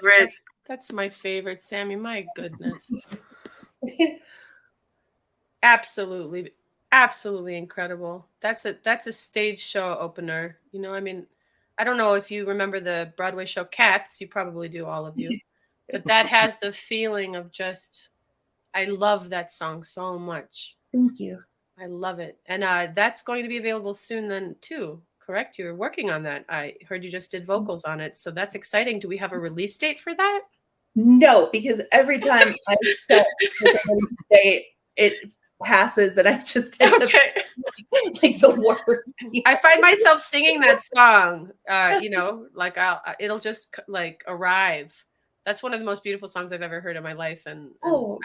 That's my favorite, Sammy. My goodness. Absolutely, absolutely incredible. That's a stage show opener. You know, I mean, I don't know if you remember the Broadway show Cats. You probably do, all of you. But that has the feeling of just, I love that song so much. Thank you. I love it. And that's going to be available soon then too, correct? You're working on that. I heard you just did vocals on it. So that's exciting. Do we have a release date for that? No, because every time I set the release date, it passes and I just end up like the worst. I find myself singing that song, you know, like it'll just like arrive. That's one of the most beautiful songs I've ever heard in my life. And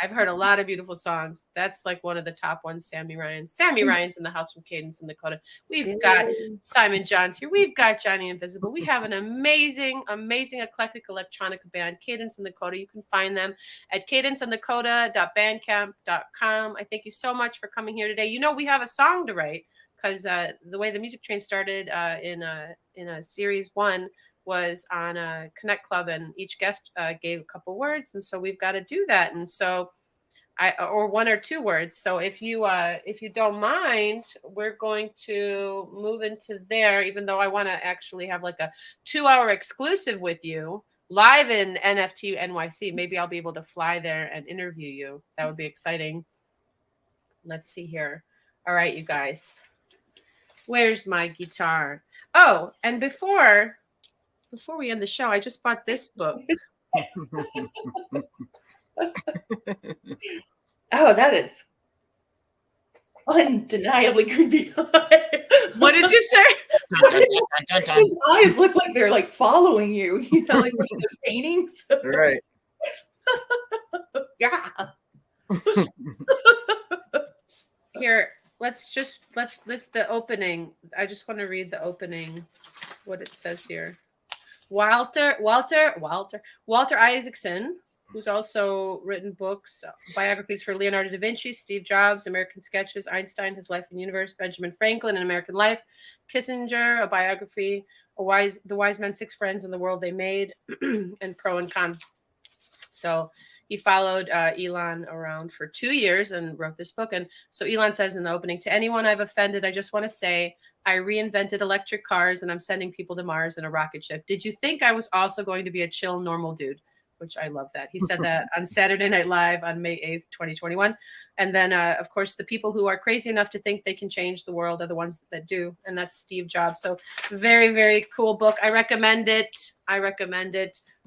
I've heard a lot of beautiful songs. That's like one of the top ones, Sammy Ryan. Sammy Ryan's in the house from Cadence and the CODA. We've got Simon Johns here. We've got Johnny Invisible. We have an amazing, amazing eclectic electronic band, Cadence and the CODA. You can find them at cadenceandthecoda.bandcamp.com. I thank you so much for coming here today. You know, we have a song to write because the way the Music Train started in a series 1 was on a Connect Club, and each guest gave a couple words, and so we've got to do that. And so or 1 or 2 words. So if you don't mind, we're going to move into there, even though I want to actually have like a 2-hour exclusive with you live in NFT NYC. Maybe I'll be able to fly there and interview you. That would be exciting. Let's see here. All right, you guys. Where's my guitar? Oh, and before we end the show, I just bought this book. Oh, that is undeniably creepy. What did you say? His eyes look like they're like following you, you know, like those paintings. Right. Yeah. Here, let's list the opening. I just want to read the opening, what it says here. Walter Isaacson, who's also written books, biographies for Leonardo da Vinci, Steve Jobs, American Sketches, Einstein, His Life and Universe, Benjamin Franklin, An American Life, Kissinger, a biography, The Wise Men, 6 Friends and the World They Made, and Pro and Con. So he followed Elon around for 2 years and wrote this book. And so Elon says in the opening, to anyone I've offended, I just want to say, I reinvented electric cars and I'm sending people to Mars in a rocket ship. Did you think I was also going to be a chill, normal dude? Which I love that. He said that on Saturday Night Live on May 8th, 2021. And then, of course, the people who are crazy enough to think they can change the world are the ones that do. And that's Steve Jobs. So very, very cool book. I recommend it. I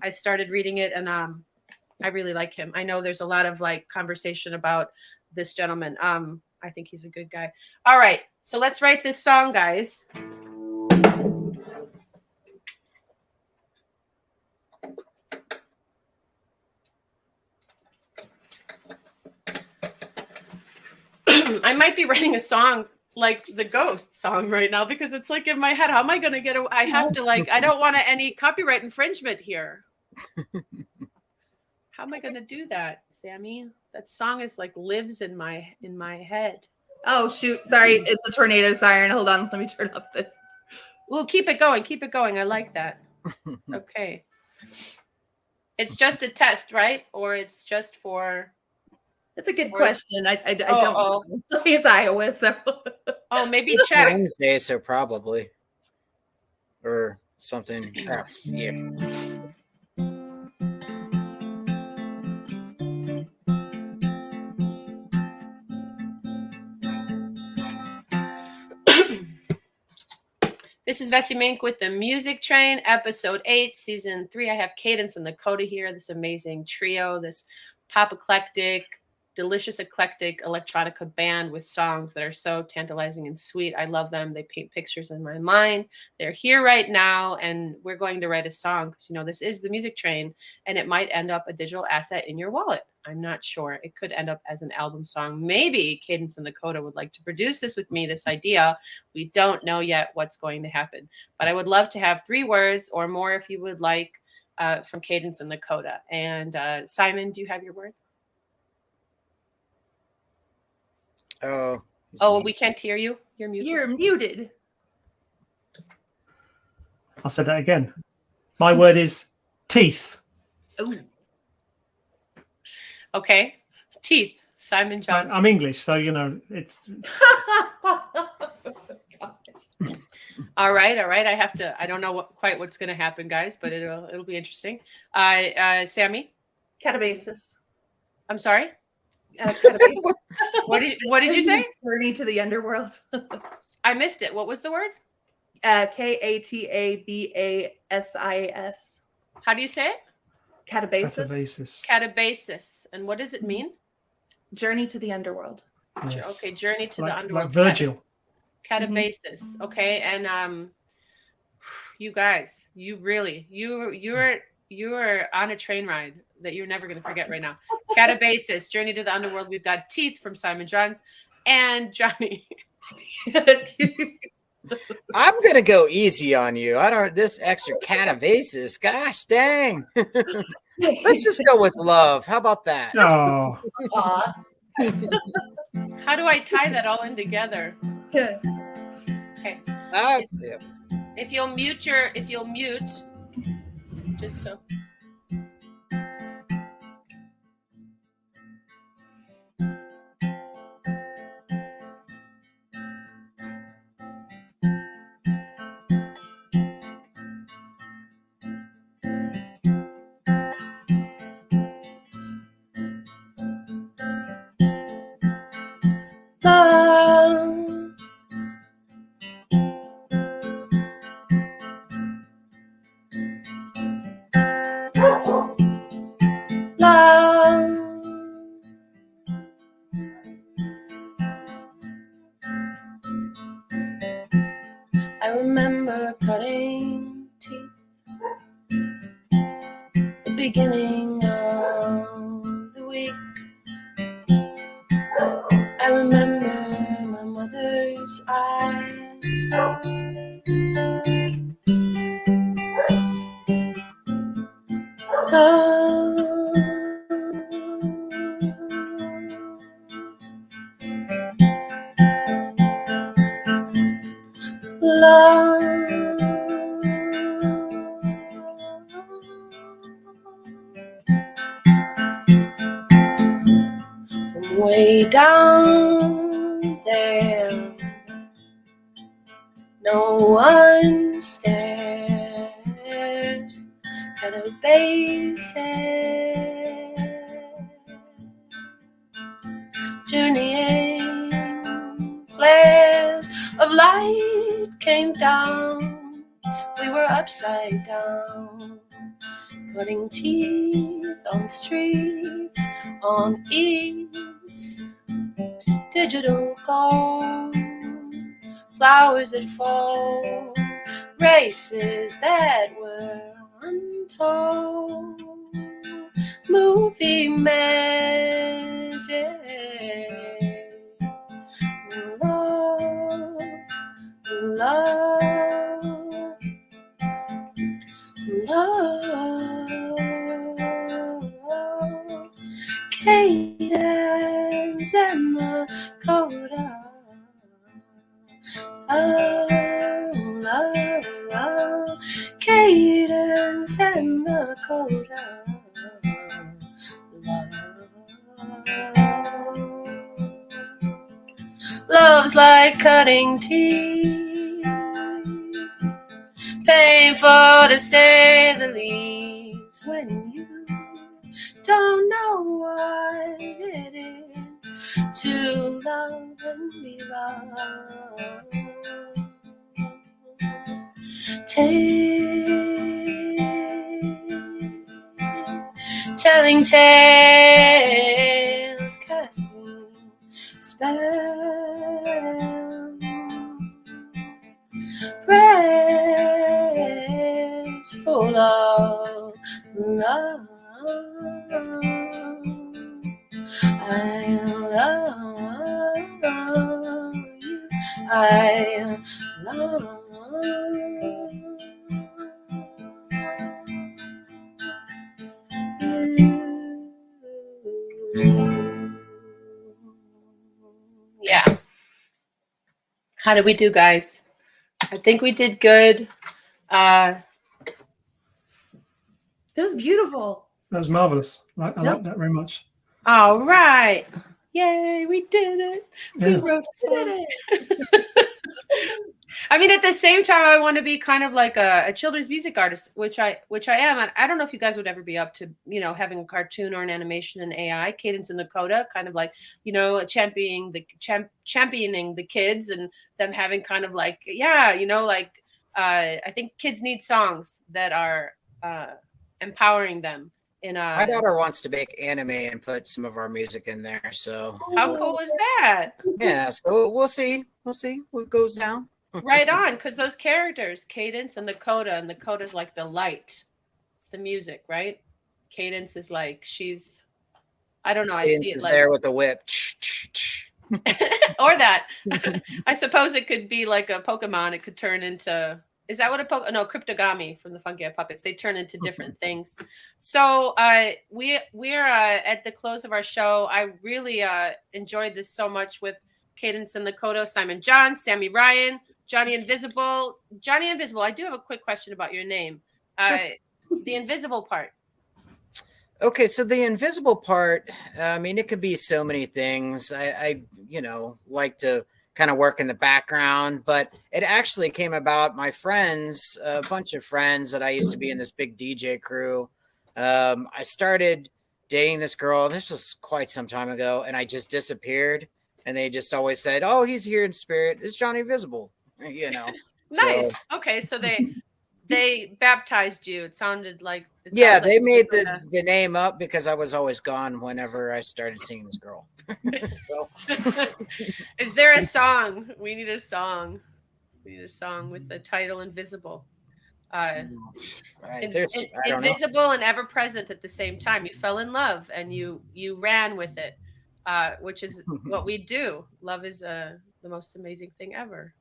started reading it and I really like him. I know there's a lot of like conversation about this gentleman. I think he's a good guy. All right. So let's write this song, guys. I might be writing a song like the Ghost song right now because it's like in my head. How am I going to get I have to like, I don't want any copyright infringement here. How am I going to do that, Sammy? That song is like lives in my head. Oh, shoot. Sorry. It's a tornado siren. Hold on. Let me turn off the. Well, keep it going. Keep it going. I like that. It's okay. It's just a test, right? Or it's just for. That's a good question. I don't know. It's Iowa, so. Oh, maybe It's check. Wednesday, so probably. Or something. Yeah. This is Vessy Mink with the Music Train, episode 8, season 3. I have Cadence and the CODA here, this amazing trio, this pop eclectic, delicious eclectic electronica band with songs that are so tantalizing and sweet. I love them. They paint pictures in my mind. They're here right now, and we're going to write a song because, you know, this is the Music Train, and it might end up a digital asset in your wallet. I'm not sure. It could end up as an album song. Maybe Cadence and the CODA would like to produce this with me, this idea. We don't know yet what's going to happen. But I would love to have 3 words or more if you would like from Cadence and the CODA. And Simon, do you have your word? Oh. he's Oh, muted. we can't hear you. You're muted. You're muted. I'll say that again. My word is teeth. Ooh. Okay. Teeth. Simon Johnson. I'm English, so you know it's. All right. I have to. I don't know quite what's going to happen, guys, but it'll be interesting. Sammy. Catabasis. I'm sorry. Catabasis. What did you say? Journey to the underworld. I missed it. What was the word? Katabas. How do you say it? Catabasis. Catabasis. Catabasis. And what does it mean? Journey to the underworld. Yes. Okay, journey to the Like underworld. Virgil. Catabasis. Okay, and you guys, you're on a train ride that you're never going to forget right now. Catabasis, journey to the underworld. We've got teeth from Simon Johns and Johnny. I'm gonna go easy on you. I don't this extra catabasis. Gosh dang. Let's just go with love. How about that? Oh, Aw. How do I tie that all in together? Yeah. Okay. Yeah. If you'll mute, just so. Love. Love. I remember cutting teeth, the beginning of the week. I remember my mother's eyes. Love. From way down there, no one stares at a basis. Journeying flares of light came down. We were upside down, cutting teeth on streets on ETH. Digital gold, flowers that fall, races that were untold, movie magic, love, love, love, cadence and the CODA. Love, cadence and the CODA. Love's like cutting teeth, painful to say the least, when you don't know what it is to love and be loved. Telling tales, casting spells, prayers full of love. I love you. I love you. How did we do, guys? I think we did good. That was beautiful. That was marvelous. I like that very much. All right. Yay, we did it. We Yeah. wrote a song. I mean, at the same time, I want to be kind of like a children's music artist, which I am. And I don't know if you guys would ever be up to, having a cartoon or an animation in AI, Cadence and the CODA, kind of like, championing the kids and them having kind of like, I think kids need songs that are empowering them. My daughter wants to make anime and put some of our music in there. So how cool is that? yeah, so we'll see what goes down. Right on, because those characters, Cadence and the CODA is like the light. It's the music, right? Cadence is like I don't know. I Cadence see it is like there with the whip. or that. I suppose it could be like a Pokemon. It could turn into. Is that what no, Cryptogami from the Funky Puppets. They turn into different things. So we're at the close of our show. I really enjoyed this so much with Cadence and the CODA, Simon John, Sammy Ryan, Johnny Invisible. Johnny Invisible, I do have a quick question about your name. Sure. The invisible part. Okay, so the invisible part, I mean, it could be so many things. I like to kind of work in the background, but it actually came about my friends, a bunch of friends that I used to be in this big DJ crew. I started dating this girl. This was quite some time ago, and I just disappeared. And they just always said, "Oh, he's here in spirit. It's Johnny Visible." Nice. So, Okay, so they baptized you. It sounded like they made the name up because I was always gone whenever I started seeing this girl. So, is there a song? We need a song. We need a song with the title "Invisible." Invisible and ever present at the same time. You fell in love and you ran with it, which is what we do. Love is the most amazing thing ever.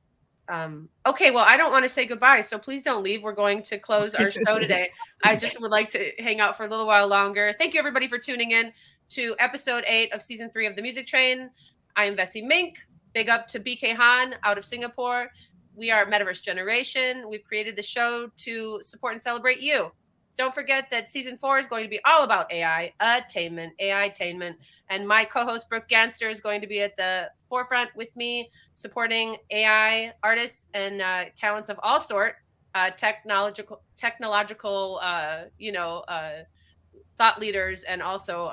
Okay, well, I don't want to say goodbye, so please don't leave. We're going to close our show today. I just would like to hang out for a little while longer. Thank you, everybody, for tuning in to episode 8 of season 3 of The Music Train. I am Vessy Mink. Big up to BK Han out of Singapore. We are Metaverse Generation. We've created the show to support and celebrate you. Don't forget that season 4 is going to be all about AI-attainment, and my co-host Brooke Ganster is going to be at the forefront with me, supporting AI artists and talents of all sort, technological, thought leaders, and also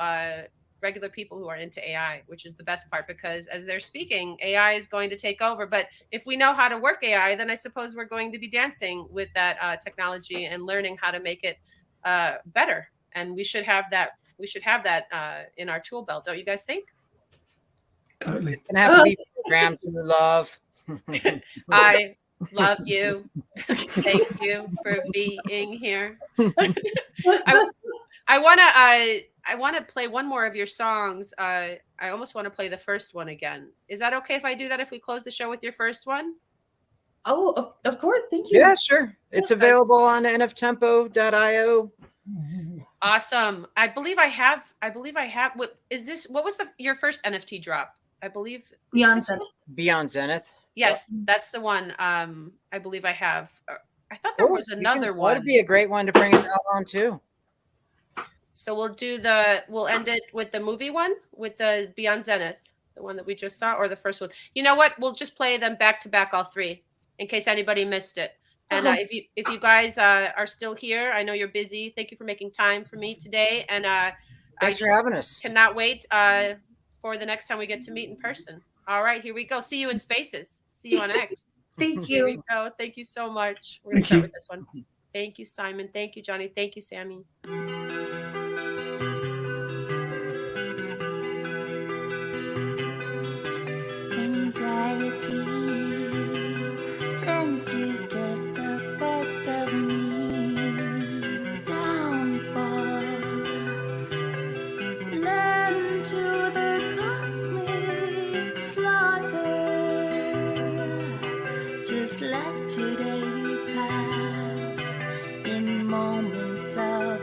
regular people who are into AI, which is the best part, because as they're speaking, AI is going to take over. But if we know how to work AI, then I suppose we're going to be dancing with that technology and learning how to make it better. And we should have that. We should have that in our tool belt, don't you guys think? Totally. it's gonna have to be programmed to love. I love you. Thank you for being here. I want to play one more of your songs. I almost want to play the first one again. Is that okay if I do that, if we close the show with your first one? Oh, of course. Thank you. Yeah, sure. It's available on nftempo.io. Awesome. I believe I have. What is this? What was your first NFT drop? I believe Beyond Zenith. Beyond Zenith. Yes, that's the one. I believe I have. I thought there was another one. That'd be a great one to bring it out on too. So we'll end it with the movie one, with the Beyond Zenith, the one that we just saw, or the first one. You know what? We'll just play them back to back, all three, in case anybody missed it. And if you guys are still here, I know you're busy. Thank you for making time for me today. And Thanks for having us. Cannot wait for the next time we get to meet in person. All right, here we go. See you in Spaces. See you on X. Thank Here we you. go. Thank you so much. We're going to start with this one. Thank you, Simon. Thank you, Johnny. Thank you, Sammy. Anxiety tends to get the best of me. Downfall, lend to the cosmic slaughter. Just let today pass in moments of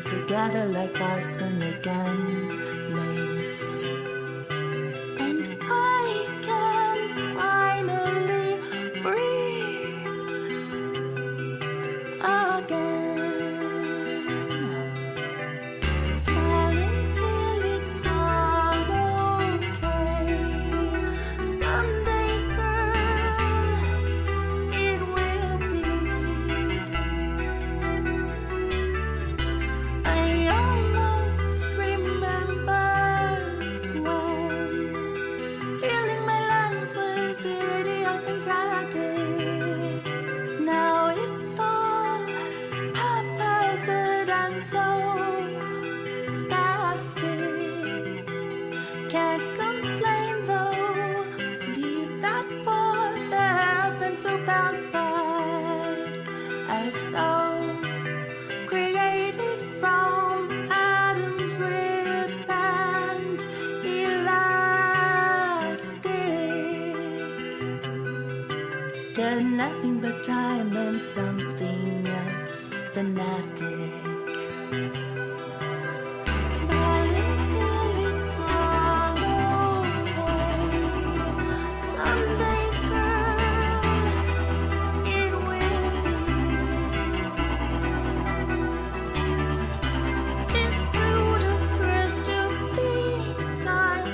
together like arsenic and lace. And I can finally breathe again. Smiling till it's all okay. Someday, girl, it will be. I almost remember when feeling my lungs was idiosyncratic. Now it's all haphazard and so spastic. Can't complain though, leave that for the heavens to bounce back as though created from atoms ripped and elastic. They're nothing but time and something else fanatic. Smiling till it's all okay. Someday, girl, it will be. It's ludicrous to think I'm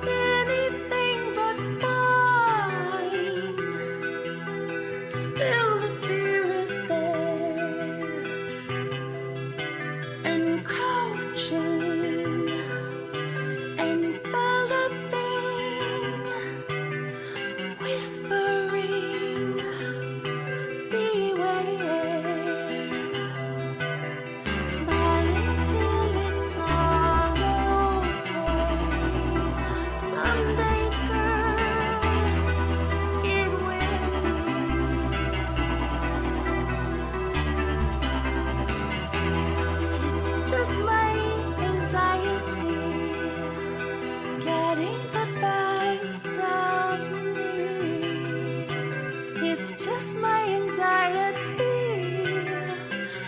anything but fine. Still the fear is there, encroaching, enveloping, whispering, beware. Smiling till it's all okay. Someday, girl, it will be. It's just my anxiety getting the best of me. It's just my anxiety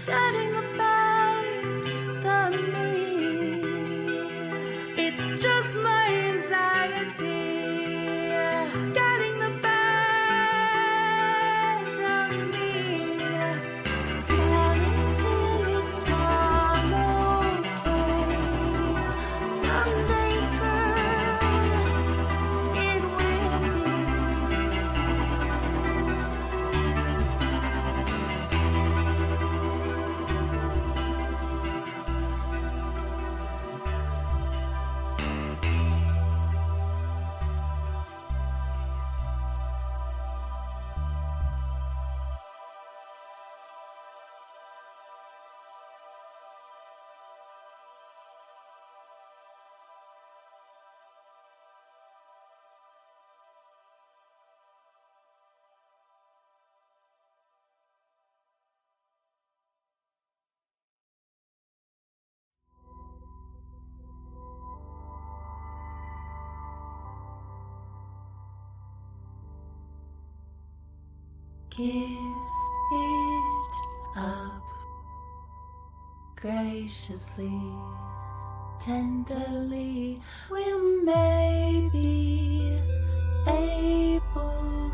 getting the best of me. It's just my anxiety getting the best of me. Smiling till it's all okay. Someday, girl, it will be. Give it up graciously, tenderly. We'll maybe able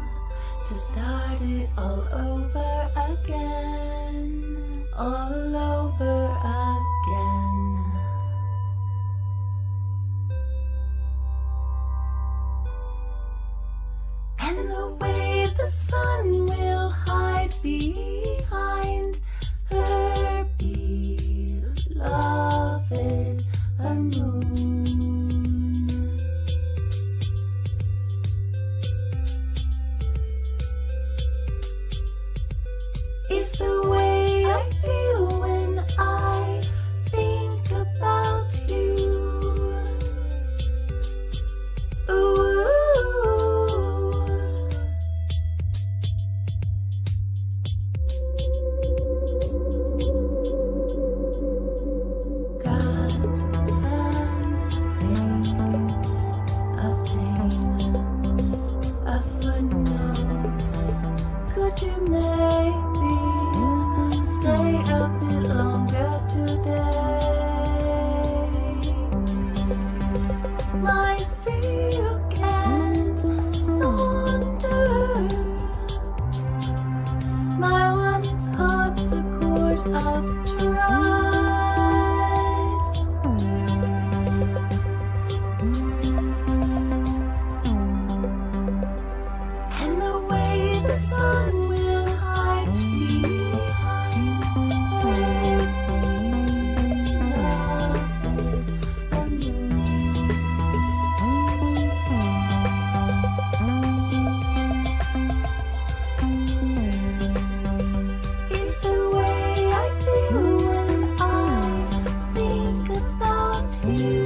to start it all over again, all over again. And the way the sun will hide behind her beloved, her moon, is the way I feel when I think about you. Ooh. Bye.